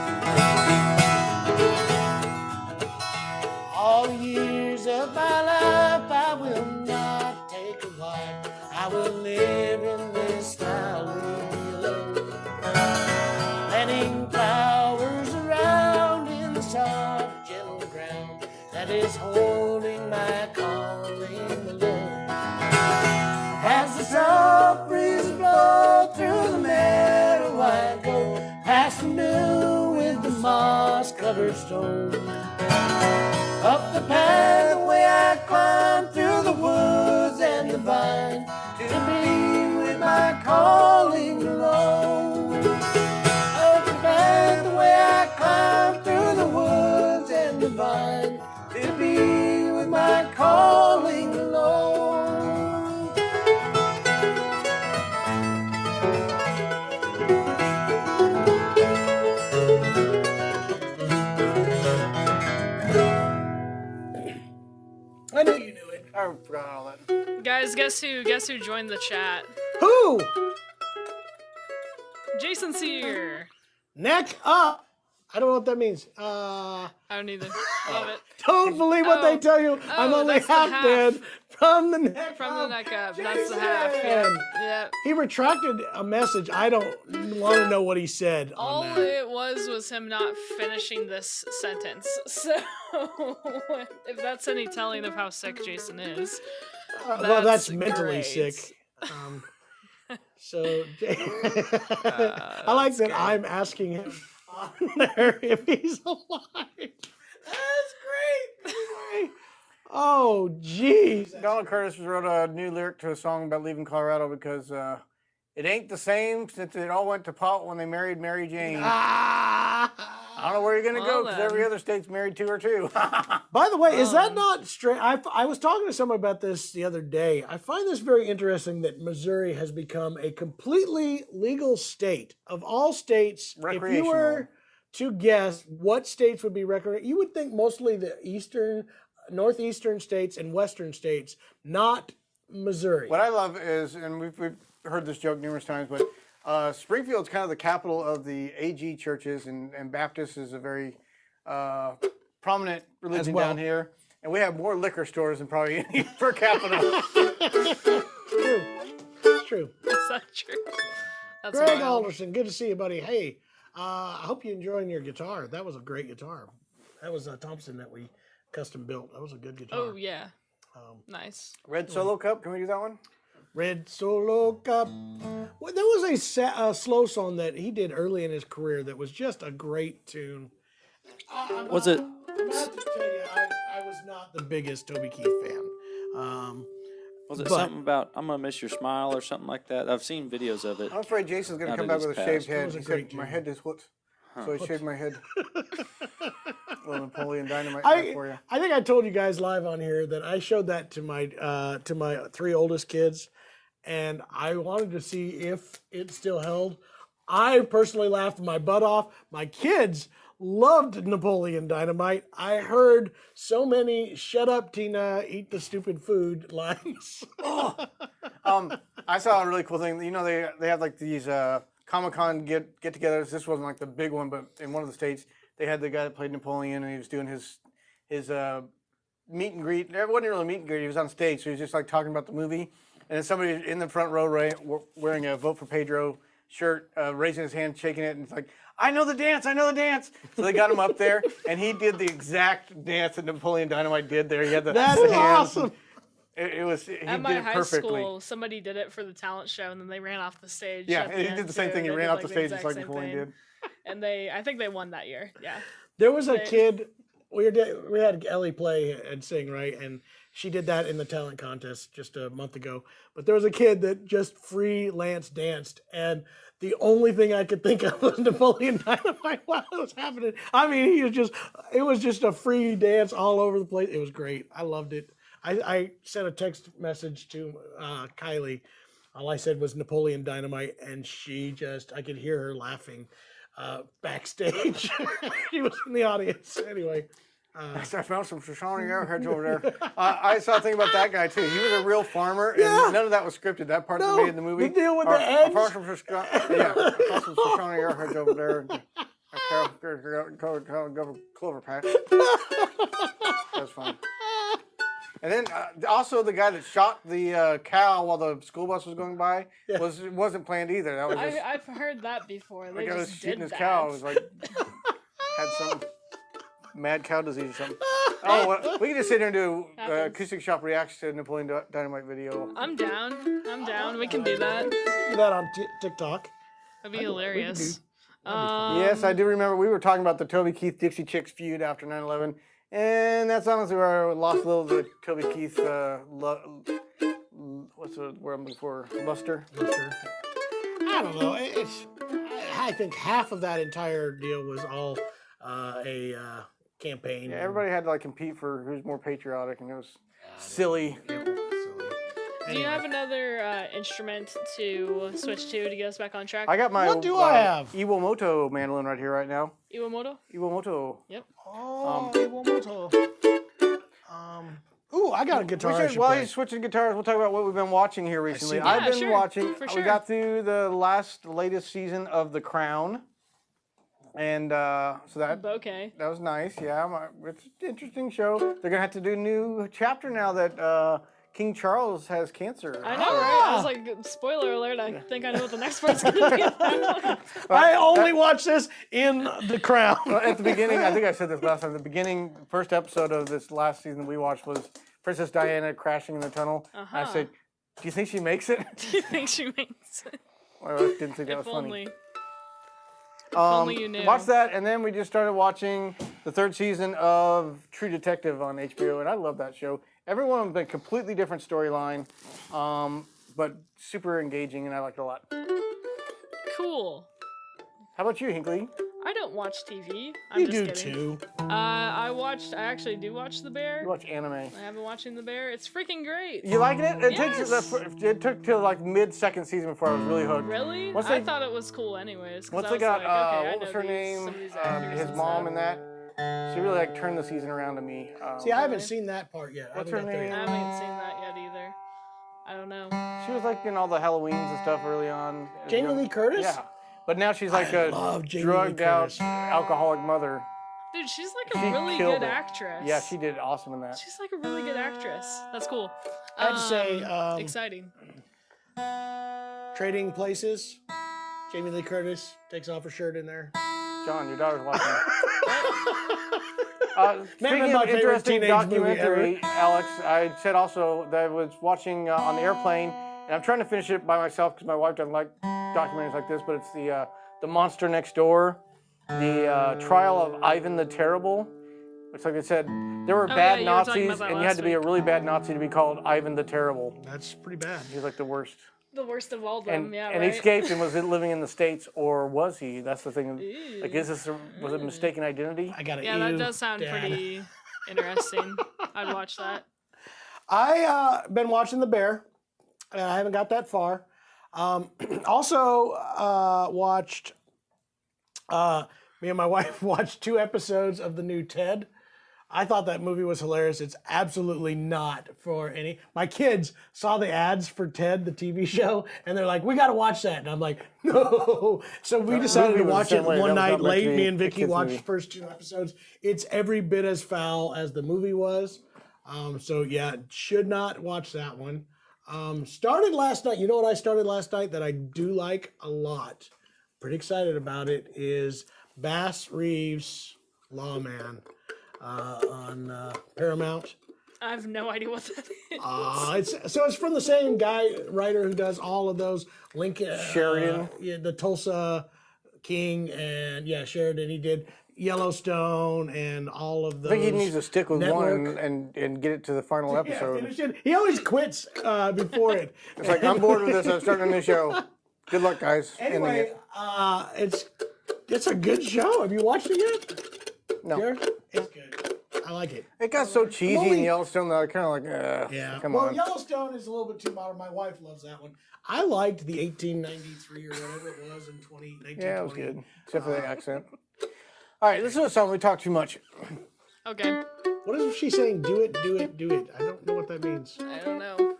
All the years of my life I will not take a wife. I will live in this smile with me alone, planting flowers around in the soft, gentle ground that is holding my calling alone. As the soft breeze blows through the meadow, I go past the mill with the moss-covered stone. Up the pathway I climb through the woods and the vine, to be with my calling alone. Up the pathway I climb through the woods and the vine, to be with my calling alone. I knew you knew it. I forgot all that. Guys, guess who joined the chat? Who? Jason's here. Neck up. I don't know what that means. I don't either. Love it. Don't believe what they tell you. I'm only that's the half half. dead from the neck From the up. neck up. That's the Jason! half. Yep. Yep. He retracted a message. I don't want to know what he said All on that. it was him not finishing this sentence. So, if that's any telling of how sick Jason is, Well, that's mentally great. sick. So, I like that I'm asking him on there if he's alive. That's great. Anyway, Oh, jeez. Donald Curtis wrote a new lyric to a song about leaving Colorado because it ain't the same since it all went to pot when they married Mary Jane. I don't know where you're going to go because every other state's married to her too. By the way, is that not strange? I was talking to someone about this the other day. I find this very interesting that Missouri has become a completely legal state. Of all states, if you were to guess what states would be recreational, you would think mostly the northeastern states and western states, not Missouri. What I love is, and we've heard this joke numerous times, but Springfield's kind of the capital of the AG churches, and Baptist is a very prominent religion down here. And we have more liquor stores than probably any per capita. It's true. Is that true? That's Greg wild. Alderson, good to see you, buddy. Hey, I hope you're enjoying your guitar. That was a great guitar. That was a Thompson that we custom built. That was a good guitar. Oh, yeah. Nice. Red Solo Cup, can we do that one? Red Solo Cup. Well, there was a slow song that he did early in his career that was just a great tune. Was it? I'm going to have to tell you, I was not the biggest Toby Keith fan. Was it something about I'm gonna miss your smile or something like that? I've seen videos of it. I'm afraid Jason's going to Now come that back he's with a shaved passed. head. was a He great said, my tune. head is what? So I shaved my head. Little Napoleon Dynamite there for you. I think I told you guys live on here that I showed that to my 3 oldest kids, and I wanted to see if it still held. I personally laughed my butt off. My kids loved Napoleon Dynamite. I heard so many "Shut up, Tina, eat the stupid food" lines. I saw a really cool thing. You know, they have like these Comic-Con get-togethers. This wasn't like the big one, but in one of the states, they had the guy that played Napoleon, and he was doing his meet and greet. It wasn't really a meet and greet. He was on stage, so he was just like talking about the movie. And then somebody in the front row, right, wearing a Vote for Pedro shirt, raising his hand, shaking it, and it's like, I know the dance, I know the dance. So they got him up there, and he did the exact dance that Napoleon Dynamite did there. He had the That is hands. awesome. He At my did it high perfectly. school, somebody did it for the talent show, and then they ran off the stage. Yeah, at the he end, did the same too. thing. He They ran did, off the stage exact just like same Napoleon thing. did. And I think they won that year. Yeah. There was a kid. We had Ellie play and sing, right? And she did that in the talent contest just a month ago. But there was a kid that just freelance danced, and the only thing I could think of was Napoleon Dynamite while it was happening. I mean, it was just a free dance all over the place. It was great. I loved it. I sent a text message to Kylie. All I said was Napoleon Dynamite, and I could hear her laughing backstage. She was in the audience. Anyway. I found some Shoshone Airheads over there. I saw a thing about that guy too. He was a real farmer, and none of that was scripted. That part that made in the movie. The deal with the eggs. I found some Shoshone Airheads over there. Clover Patch. That's fun. And then also the guy that shot the cow while the school bus was going by wasn't planned either. That was just I've heard that before. They the guy was just shooting did his that. cow. It was like had some mad cow disease or something. Oh, well, we can just sit here and do Acoustic Shop reacts to Napoleon Dynamite video. I'm down. We can do that. Do that on TikTok. That'd be hilarious. Yes, I do remember we were talking about the Toby Keith Dixie Chicks feud after 9/11, and that's honestly where I lost a little of the Toby Keith. What's the word I'm looking for? Luster. I don't know. I think half of that entire deal was all a campaign. Yeah, everybody had to like compete for who's more patriotic, and it was silly. Do you have another instrument to switch to get us back on track? I got my What do I have? Iwamoto mandolin right here right now. Iwamoto? Iwamoto. Yep. Oh, Iwamoto. Ooh, I got a guitar. I should While play. he's switching guitars, we'll talk about what we've been watching here recently. see that. I've Yeah, been sure, watching. for We sure. got through the latest season of The Crown, and so that Bouquet. that was nice. Yeah, it's an interesting show. They're gonna have to do a new chapter now that King Charles has cancer. I know, right? I was like, spoiler alert, I think I know what the next part's going to be about. I only watch this in The Crown. Well, at the beginning, I think I said this last time. The first episode of this last season we watched was Princess Diana crashing in the tunnel. I said, "Do you think she makes it?" Do you think she makes it? Well, I didn't think that was If funny. only. only you knew. Watch that, and then we just started watching the 3rd season of True Detective on HBO, and I love that show. Every one of them a completely different storyline, but super engaging, and I like it a lot. Cool. How about you, Hinckley? I don't watch TV. I'm You just do kidding. too. I actually do watch The Bear. You watch anime. I have been watching The Bear. It's freaking great. You liking it? Yes. It took till like mid-2nd season before I was really hooked. Really? Once I they- thought it was cool anyways. 'Cause Once I they was got, like, okay, I what was know her name? some of these actors His and mom stuff. and that. She really like turned the season around to me. See, I haven't seen that part yet. I What's haven't her got there name? I yet. haven't seen that yet either. I don't know. She was like in all the Halloweens and stuff early on. Jamie Lee Curtis? Yeah. But now she's like I a love Jamie Lee drugged out Curtis. alcoholic mother. Dude, she's like a She really killed good it. actress. Yeah, she did awesome in that. She's like a really good actress. That's cool. I had to say, exciting. Trading Places. Jamie Lee Curtis takes off her shirt in there. John, your daughter's watching. Never Speaking my of favorite interesting teenage movie documentary, Alex, I said also that I was watching on the airplane, and I'm trying to finish it by myself because my wife doesn't like documentaries like this, but it's the Monster Next Door, the trial of Ivan the Terrible. Which, like I said, there were bad you were talking Nazis, about that and you had last to be a week. really bad Nazi to be called Ivan the Terrible. That's pretty bad. He was like the worst. The worst of all of them, And, yeah, and right? he escaped and was living in the States, or was he? That's the thing. Ew. Like, was it mistaken identity? I got it. Yeah, that does sound pretty interesting. I'd watch that. I been watching The Bear. I haven't got that far. Also watched. Me and my wife watched 2 episodes of the new Ted. I thought that movie was hilarious. It's absolutely not for any. My kids saw the ads for Ted, the TV show, and they're like, "We got to watch that." And I'm like, "No." So we decided to movie was watch the it same way. That one was night not meant late. to be Me and a Vicky kids' watched movie. the first 2 episodes. It's every bit as foul as the movie was. So yeah, should not watch that one. Started last night. You know what I started last night that I do like a lot? Pretty excited about it. Is Bass Reeves Lawman on Paramount. I have no idea what that is. It's from the same writer who does all of those Lincoln Sheridan. the Tulsa King, and Sheridan. He did Yellowstone and all of those. I think he needs to stick with Network. one and get it to the final Yeah, episode. finish it. He always quits before it. It's like, I'm bored with this. I'm starting a new show. Good luck, guys. Ending Anyway, it. it's a good show. Have you watched it yet? No. Jared? It's good. I like it. It got so cheesy only- in Yellowstone that I kind of like, Yeah. come well, on. Yellowstone is a little bit too modern. My wife loves that one. I liked the 1893 or whatever it was in 1920. Yeah, it was good, except for the accent. All right, let's do a song. We talk too much. Okay. What is she saying? Do it, do it, do it. I don't know what that means. I don't know.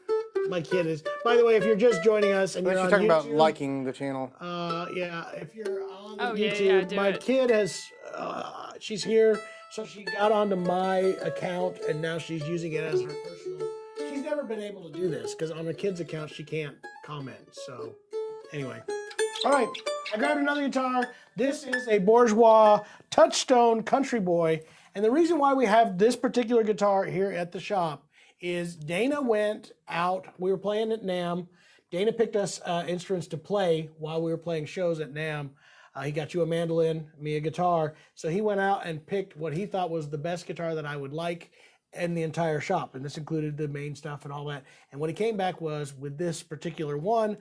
My kid is. By the way, if you're just joining us and I you're think on she's talking YouTube, about liking the channel. if you're on Oh, yeah, YouTube, yeah, do my it. kid has. She's here, so she got onto my account, and now she's using it as her personal. She's never been able to do this because on her kid's account she can't comment. So, anyway, all right. I grabbed another guitar. This is a Bourgeois Touchstone Country Boy, and the reason why we have this particular guitar here at the shop is Dana went out. We were playing at NAMM. Dana picked us instruments to play while we were playing shows at NAMM. He got you a mandolin, me a guitar. So he went out and picked what he thought was the best guitar that I would like in the entire shop. And this included the main stuff and all that. And what he came back was with this particular one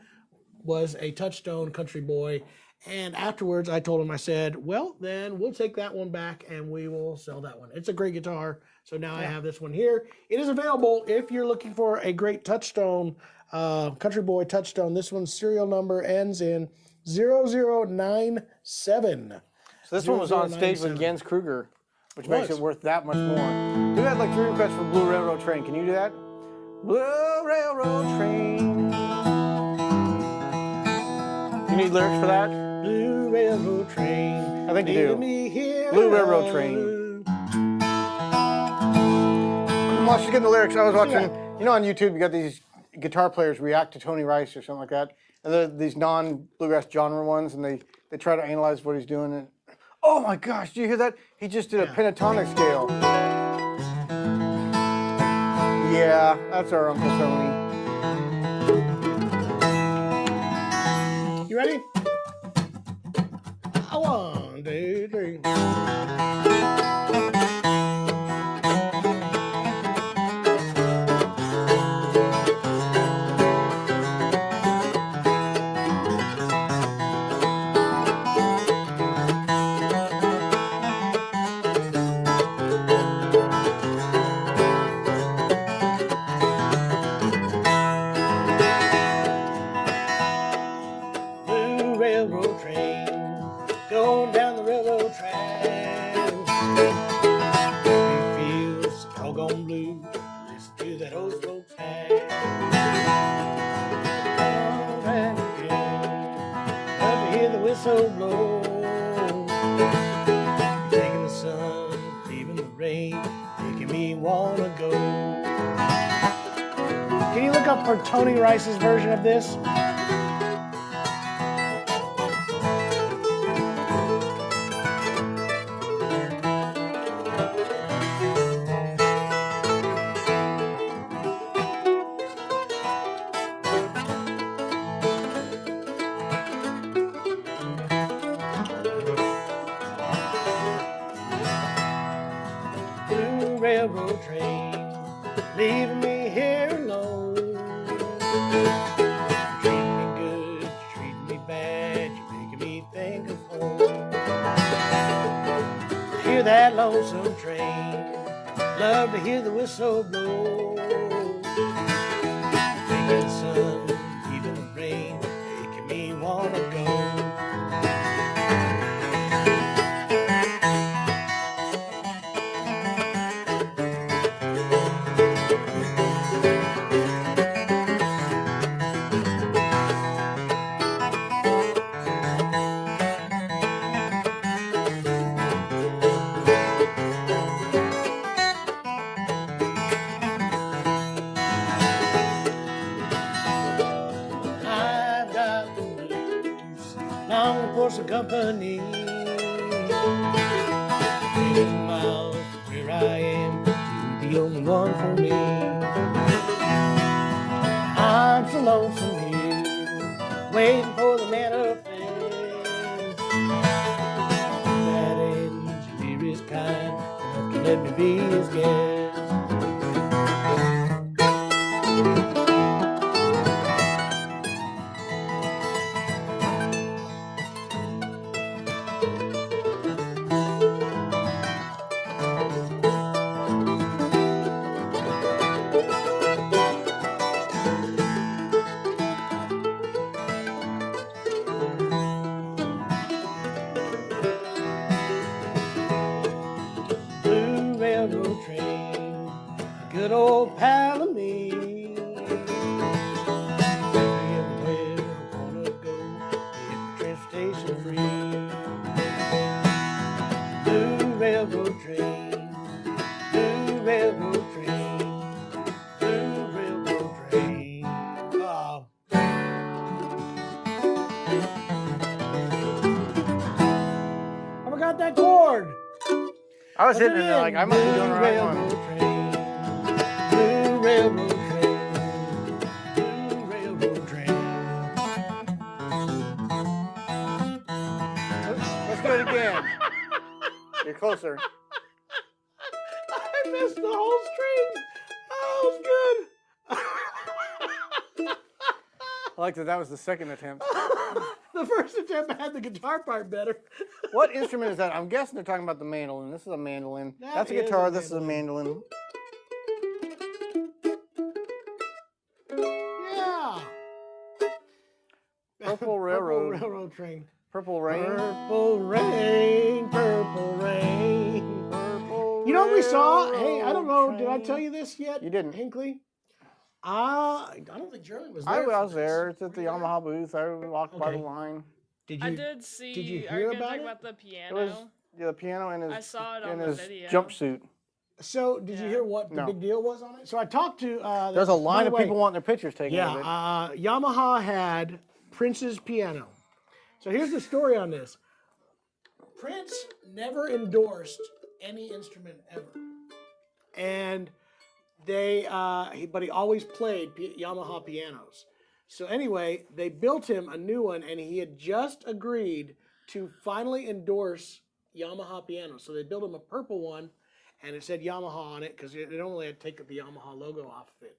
was a Touchstone Country Boy. And afterwards I told him, I said, well, then we'll take that one back and we will sell that one. It's a great guitar. So now I have this one here. It is available if you're looking for a great Touchstone, Country Boy Touchstone. This one's serial number ends in 0097. So this one was on stage with 0097. Jens Kruger, which makes was. it worth that much more. We had like 3 requests for Blue Railroad Train. Can you do that? Blue Railroad Train. You need lyrics for that? Blue Railroad Train. I think you leading do. me here Blue Railroad Train. While she's getting the lyrics, I was watching, you know, on YouTube, you got these guitar players react to Tony Rice or something like that. And they're these non-bluegrass genre ones, and they try to analyze what he's doing. And, oh my gosh, do you hear that? He just did a pentatonic scale. Yeah, that's our Uncle Tony. You ready? 1, 2, 3. Railroad train going down the railroad track. Three fields, doggone blue. Listen to that old folks hat. Love to hear the whistle blow. Taking the sun, leaving the rain, making me wanna go. Can you look up for Tony Rice's version of this? Railroad train, leaving me here alone. You're treating me good, you're treating me bad, you're making me think of home. I hear that lonesome train, love to hear the whistle blow. Taking the sun, leaving the rain, making me wanna go. The company 8 miles from where I am, you're the only one for me. I'm so lonesome here, waiting for the MerleFest. That engineer is kind enough to let me be his guest. Good old pal of me. Everywhere I wanna go, get transportation free. Blue railroad train, blue railroad train, blue railroad train. Oh. I forgot that chord. I was hitting it like I must be doing the right one. Railroad train, blue railroad train. Let's do it again. You're closer. I missed the whole string. Oh, it was good. I like that was the second attempt. The first attempt had the guitar part better. What instrument is that? I'm guessing they're talking about the mandolin. This is a mandolin. That's a is guitar. a This is a mandolin. Yeah. Purple Railroad. Purple railroad train. Purple Rain. Purple rain, purple rain. Purple You know what we saw? Hey, I don't know. Railroad Did I train. tell you this yet? You didn't. Hinckley? I don't think Jeremy was there. I for was this. there. It's at the Were you there? Yamaha booth. I walked by the Okay. line. Did I you? did see. Did you Are hear you gonna about talk it? about the It piano? was the piano and his, I saw it on and the his video. jumpsuit. So, did you Yeah. hear what the No. big deal was on it? So I talked to. There's a by line the of way, people wanting their pictures taken Yeah, of it. Yamaha had Prince's piano. So here's the story on this. Prince never endorsed any instrument ever, and but he always played Yamaha pianos. So anyway, they built him a new one, and he had just agreed to finally endorse Yamaha pianos. So they built him a purple one, and it said Yamaha on it because they only had to take the Yamaha logo off of it.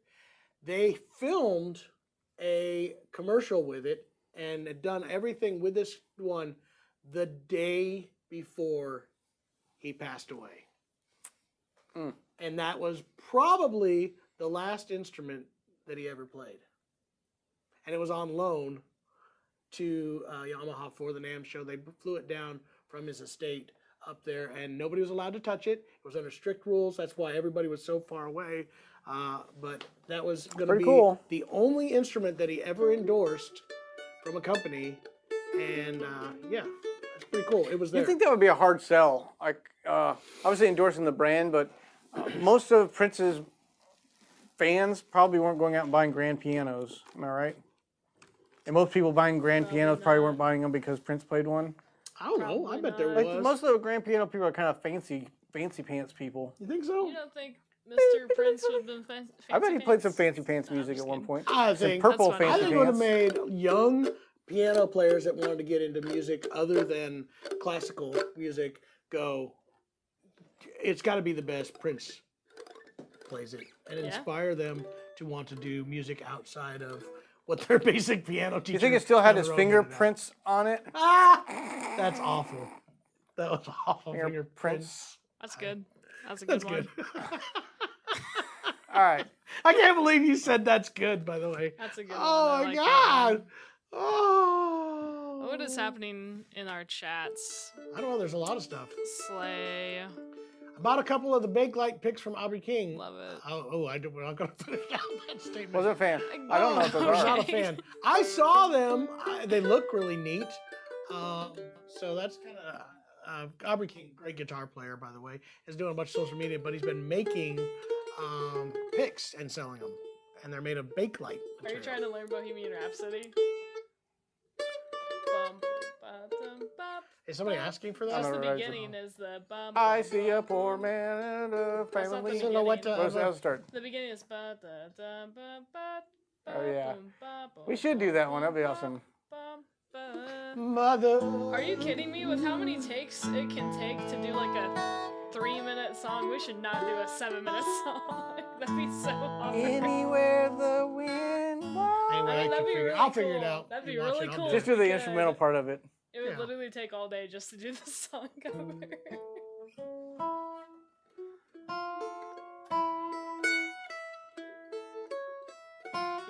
They filmed a commercial with it and had done everything with this one the day before he passed away. And that was probably the last instrument that he ever played. And it was on loan to Yamaha for the NAMM show. They flew it down from his estate up there, and nobody was allowed to touch it. It was under strict rules. That's why everybody was so far away. But that was going to be cool. the only instrument that he ever endorsed from a company. And yeah, it's pretty cool. It was there. You think that would be a hard sell? Like, obviously endorsing the brand, but most of Prince's fans probably weren't going out and buying grand pianos. Am I right? And most people buying grand pianos probably weren't buying them because Prince played one. I don't know. I bet there Like was. most of the grand piano people are kind of fancy pants people. You think so? You don't think Mr. Prince would have been fancy? I bet he played some pants? fancy pants music at one point. I Some think purple That's fine. I fancy think it would have pants. made young piano players that wanted to get into music other than classical music go, it's got to be the best. Prince plays it and inspire them to want to do music outside of what their basic piano teacher. You think it still had down his the road handed out. fingerprints on it? Ah, that's awful. That was awful. Fingerprints. That's good. That's a good That's one. good. All right. I can't believe you said that's good, by the way. That's a good one. Oh I my like that one. God. Oh. What is happening in our chats? I don't know. There's a lot of stuff. Slay. I bought a couple of the Bakelite picks from Aubrey King. Love it. We're not going to finish out that statement. Wasn't a fan. I don't know if those I'm are. not a fan. I saw them. They look really neat. So that's kind of Aubrey King, great guitar player, by the way, is doing a bunch of social media, but he's been making picks and selling them, and they're made of Bakelite material. Are you trying to learn Bohemian Rhapsody? Bum, ba, dum, bop, Is somebody bop. asking for Just that? the Memorize beginning is the bum. I bum, see a bum, poor bum. man and a That's not the family. I don't know what beginning. How's that start? The beginning is ba da dum ba ba. Oh, yeah. Boom, ba, boom, We should do that one. That'd be bum, awesome. bum, ba. Mother. Are you kidding me? With how many takes it can take to do like a 3-minute song, we should not do a 7-minute song. That'd be so awesome. Anywhere the wind blows. Anyway, I mean, that'd be really I'll figure it cool. out. That'd be You watch really it, I'll cool. Just do the Good. instrumental part of it. It would Yeah. literally take all day just to do the song cover.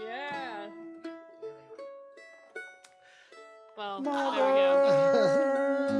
Yeah. Well, there we go.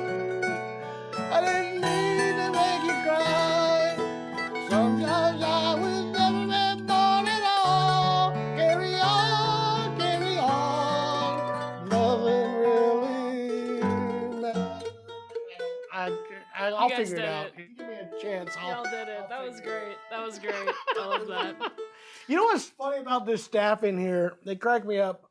I didn't mean to make you cry. Sometimes I was never meant born at all. Carry on, carry on. Nothing really matters. I'll You guys figure it did out. it. If you give me a chance, Y'all did it. That was great. That was great. I love that. You know what's funny about this staff in here? They crack me up.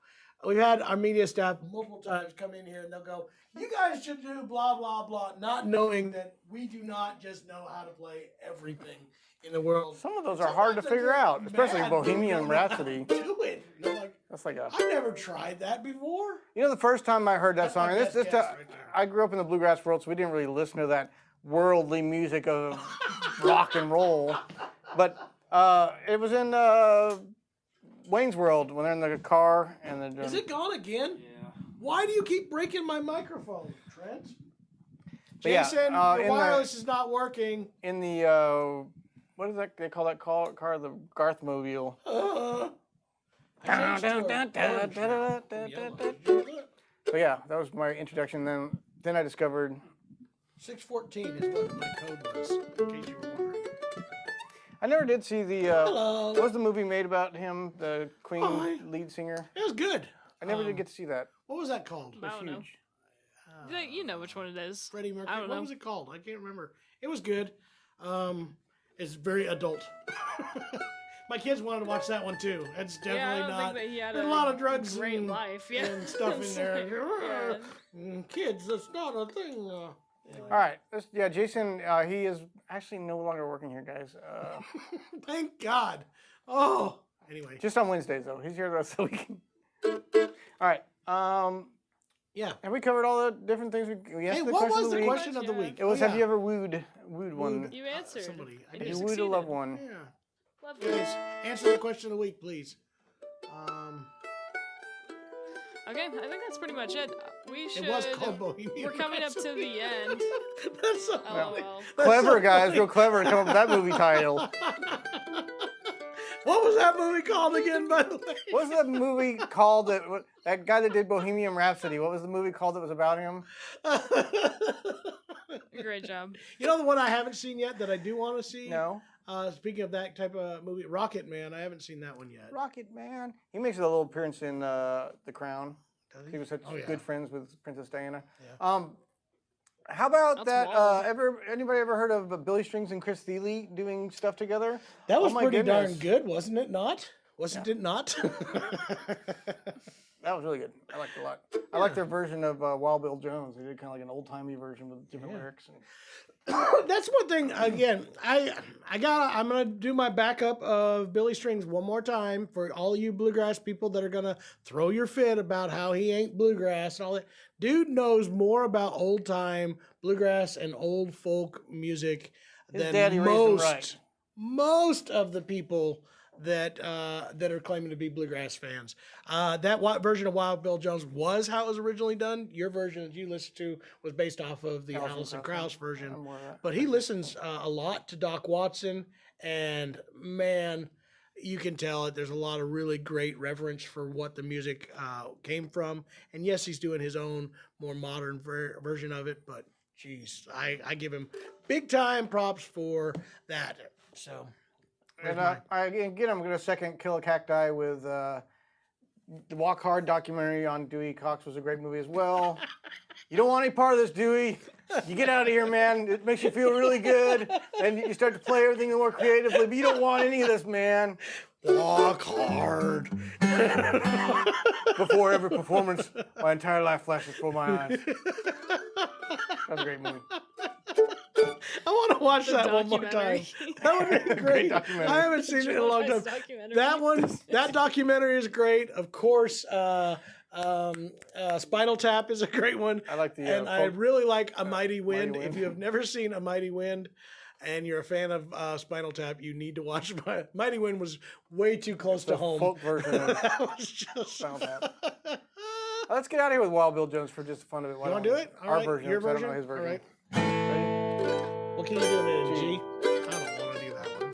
We've had our media staff multiple times come in here and they'll go, you guys should do blah, blah, blah, not knowing that we do not just know how to play everything in the world. Some of those are hard to figure out, especially Bohemian Rhapsody. Do it. You know, like, That's like a. I've never tried that before. You know, the first time I heard that That's song, my and best guess right there. I grew up in the bluegrass world, so we didn't really listen to that worldly music of rock and roll. But it was in Wayne's World when they're in the car and they're doing. Is it gone again? Yeah. Why do you keep breaking my microphone, Trent? But yeah, Jason, in your the- wireless is not working. In the what is that they call that car? The Garthmobile. I changed to an orange now. Yellow. So yeah, that was my introduction. Then I discovered 614 is what my code was, in case you were wondering. I never did see the. Hello. What was the movie made about him, the Queen Hi. lead singer? It was good. I never did get to see that. What was that called? It was I don't know. huge. You know which one it is. Freddie Mercury. I don't What know. was it called? I can't remember. It was good. It's very adult. My kids wanted to watch that one too. It's definitely Yeah, I don't not. think that he had There's a lot of drugs great and, life. Yeah. and stuff in It's there. like, Kids, that's not a thing. All right. Jason, he is actually no longer working here, guys. Thank God. Oh. Anyway. Just on Wednesdays, though. He's here the rest of the week. All right. Yeah. Have we covered all the different things? We asked Hey, the what question was of the the week. question of the week? It was, Oh, have you ever wooed one? You answered. Somebody. I And did. You you wooed a succeeded. loved one. Yeah. Love Guys, answer the question of the week, please. Okay, I think that's pretty much it. We should. It was called Bohemian We're coming up to the end. That's so Oh funny. well. That's Clever, so guys. funny. Real clever to come up with that movie title. What was that movie called again, by the way? What was that movie called? That guy that did Bohemian Rhapsody. What was the movie called that was about him? Great job. You know the one I haven't seen yet that I do want to see? No. Speaking of that type of movie, Rocket Man, I haven't seen that one yet. Rocket Man. He makes a little appearance in The Crown. Does He was such Oh, yeah. good friends with Princess Diana. Yeah. How about That's that? wild. Anybody ever heard of Billy Strings and Chris Thiele doing stuff together? That was Oh my pretty darn goodness. good, wasn't it not? Wasn't it not? That was really good. I liked it a lot. I like their version of Wild Bill Jones. They did kind of like an old timey version with different lyrics. And That's one thing. Again, I'm gonna do my backup of Billy Strings one more time for all you bluegrass people that are gonna throw your fit about how he ain't bluegrass and all that. Dude knows more about old time bluegrass and old folk music His than daddy raised him right. most of the people that are claiming to be bluegrass fans. That version of Wild Bill Jones was how it was originally done. Your version that you listened to was based off of the Alison Krauss version. more of that. But he listens a lot to Doc Watson, and man, you can tell it. There's a lot of really great reverence for what the music came from. And yes, he's doing his own more modern version of it, but geez, I give him big time props for that. So. And I'm going to second Kill a Cacti with the Walk Hard documentary on Dewey Cox was a great movie as well. You don't want any part of this, Dewey. You get out of here, man. It makes you feel really good. And you start to play everything more creatively, but you don't want any of this, man. Walk hard. Before every performance, my entire life flashes before my eyes. That's a great movie. I want to watch The that one more time. documentary. That would be great. documentary. I haven't seen it in a long time. Documentary. That documentary is great. Of course, Spinal Tap is a great one. I like the and I folk- really like A Mighty Wind. Wind. If you have never seen A Mighty Wind and you're a fan of Spinal Tap, you need to watch Mighty Wind. Was way too close to the home. folk version of That was just. Spinal Tap. Let's get out of here with Wild Bill Jones for just the fun of it. You want to do it? All Our right, version. your 'cause I version. don't know his version. All right. Ready? What can you do in G. G? I don't want to do that one.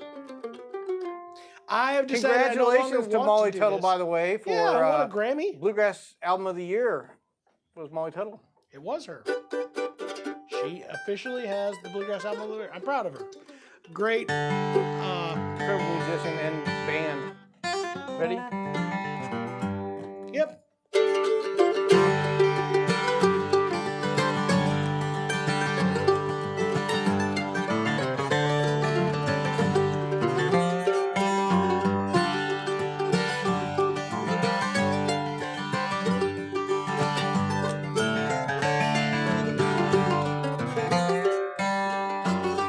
I have decided I no Congratulations longer to want Molly do Tuttle, this. by the way, for Yeah, I won a Grammy. Bluegrass Album of the Year. Was Molly Tuttle. It was her. She officially has the Bluegrass Album of the Year. I'm proud of her. Great. Incredible musician and band. Ready? Yep.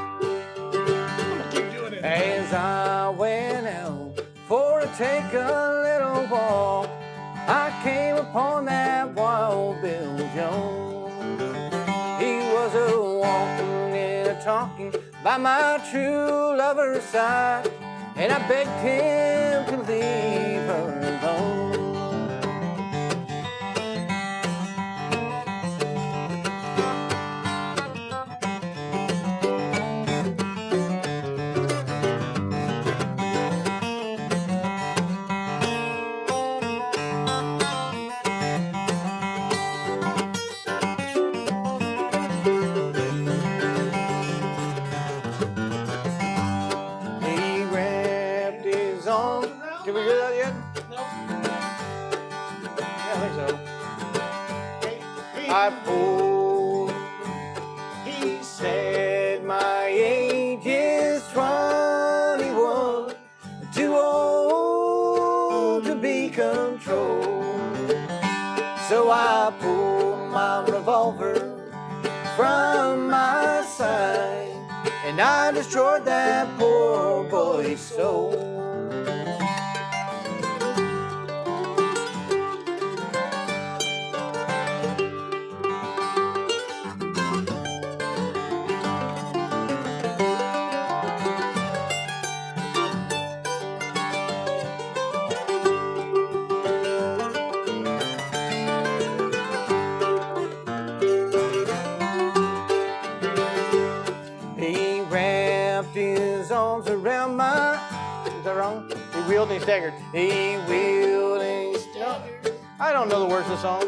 I'm gonna keep doing it. As I went out for to take a little walk, I came upon that Wild Bill Jones. He was a walking and a talking by my true lover's side, and I begged him to leave her alone. He wrapped his arms. Did we hear that yet? Yeah, I think so. Hey, I pulled said my age is 21, too old to be controlled. So I pulled my revolver from my side, and I destroyed that poor boy's soul. Around my, is that wrong? He wheeled and he staggered. He wheeled and he staggered. I don't know the words of the song.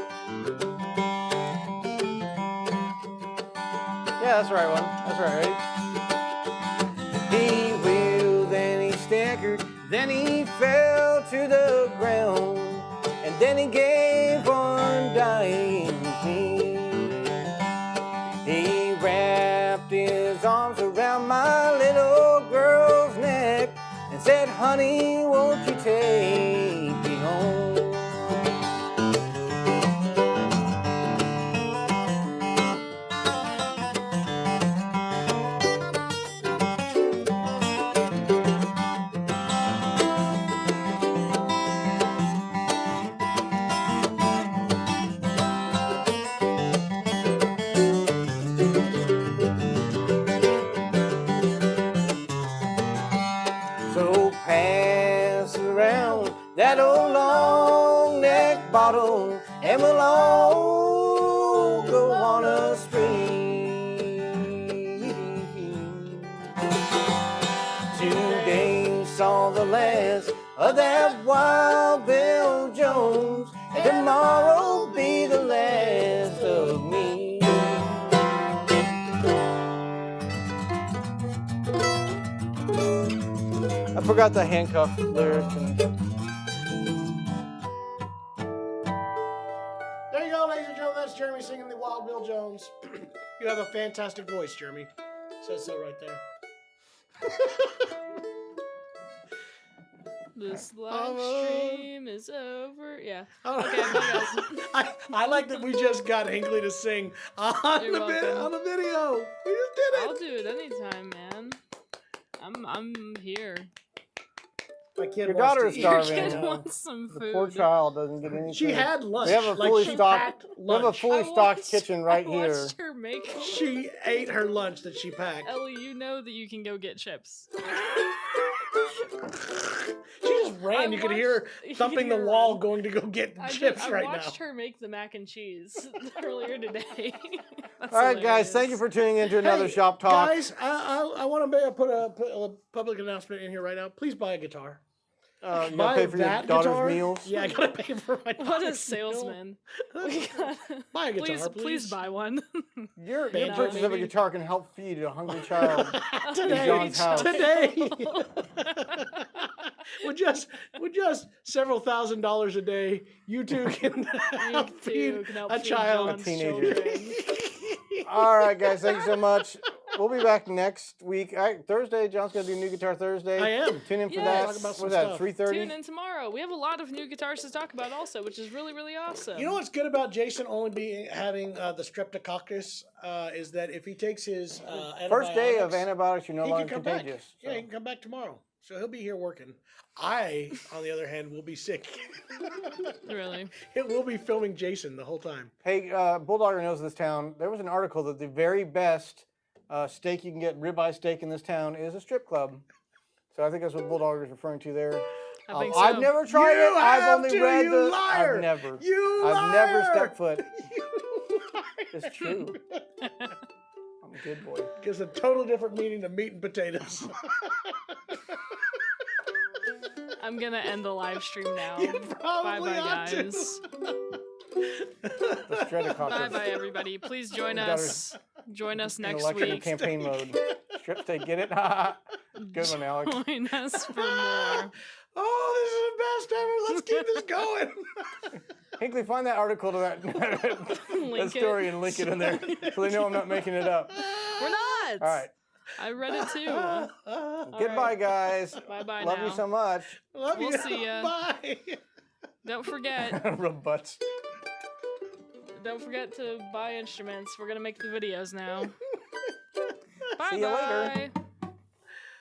Yeah, that's the right one. That's right, ready? He wheeled and he staggered. Then he fell to the ground. And then he gave one dying plea. He wrapped his arms around my little girl's neck and said, honey, won't you take me home? That old long neck bottle, and we'll all go on a spree. Today saw the last of that Wild Bill Jones, and tomorrow be the last of me. I forgot the handcuff lyrics. There you go, ladies and gentlemen. That's Jeremy singing the Wild Bill Jones. You have a fantastic voice, Jeremy. Says so right there. This live stream is over. Yeah. Oh. Okay, bye guys. I like that we just got Hinkley to sing on You're the welcome. video. We just did it. I'll do it anytime, man. I'm here. My kid Your wants daughter's to eat. Your starving. kid wants some The food. poor child doesn't get anything. She had lunch. We have a fully she stocked. packed We have a lunch. fully I stocked watched- kitchen right I here. watched her make. She ate her lunch that she packed. Ellie, you know that you can go get chips. She just ran. You could hear her you thumping could the hear wall, her. going to go get chips I right now. watched her make the mac and cheese earlier today. That's All right, guys. Thank you hilarious. for tuning in to another Hey, Shop Talk. Guys, I want to put a public announcement in here right now. Please buy a guitar. You gotta Buy pay for your that daughter's guitar. meals. Yeah, I gotta pay for my What a daughter's meal. salesman. We gotta- Buy a guitar, please buy one. Your Banjo, purchase of a maybe? guitar can help feed a hungry child. Today, John's house. today. with just several $1,000s a day, you two can help You feed too can help a feed child. John's teenager. children. All right, guys. Thank you so much. We'll be back next week. All right, Thursday. John's gonna do New Guitar Thursday. I am. Tune in for Yes. that. Talk about some What's that? stuff. 3:30. Tune in tomorrow. We have a lot of new guitars to talk about also, which is really, really awesome. You know what's good about Jason only having the streptococcus is that if he takes his First day of antibiotics, antibiotics, you're no he can longer come back. contagious. Yeah, he can come back tomorrow. So he'll be here working. I, on the other hand, will be sick. Really? It will be filming Jason the whole time. Hey, Bulldogger knows this town. There was an article that the very best steak you can get, ribeye steak in this town, is a strip club. So I think that's what Bulldogger is referring to there. I think so. I've never tried You it. I've have only to, read you the. liar. I've never. You I've never liar. stepped foot. You liar. It's true. I'm a good boy. Gives a total different meaning to meat and potatoes. I'm gonna end the live stream now. You probably Bye-bye, ought to. guys. The streptococcus. Bye bye, everybody. Please join We got us. Join us In next election week. campaign mode. Strip steak, get it? Good one, Alex. Join us for more. Oh, this is the best ever. Let's keep this going. Hinckley, find that article to that, that story and link it in there so they know I'm not making it up. We're not. All right. I read it too. Goodbye, guys. Bye-bye Love now. you so much. Love We'll you. see ya. Bye. Don't forget. Real butts. Don't forget to buy instruments. We're gonna make the videos now. See you later.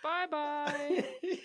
Bye bye. Bye bye.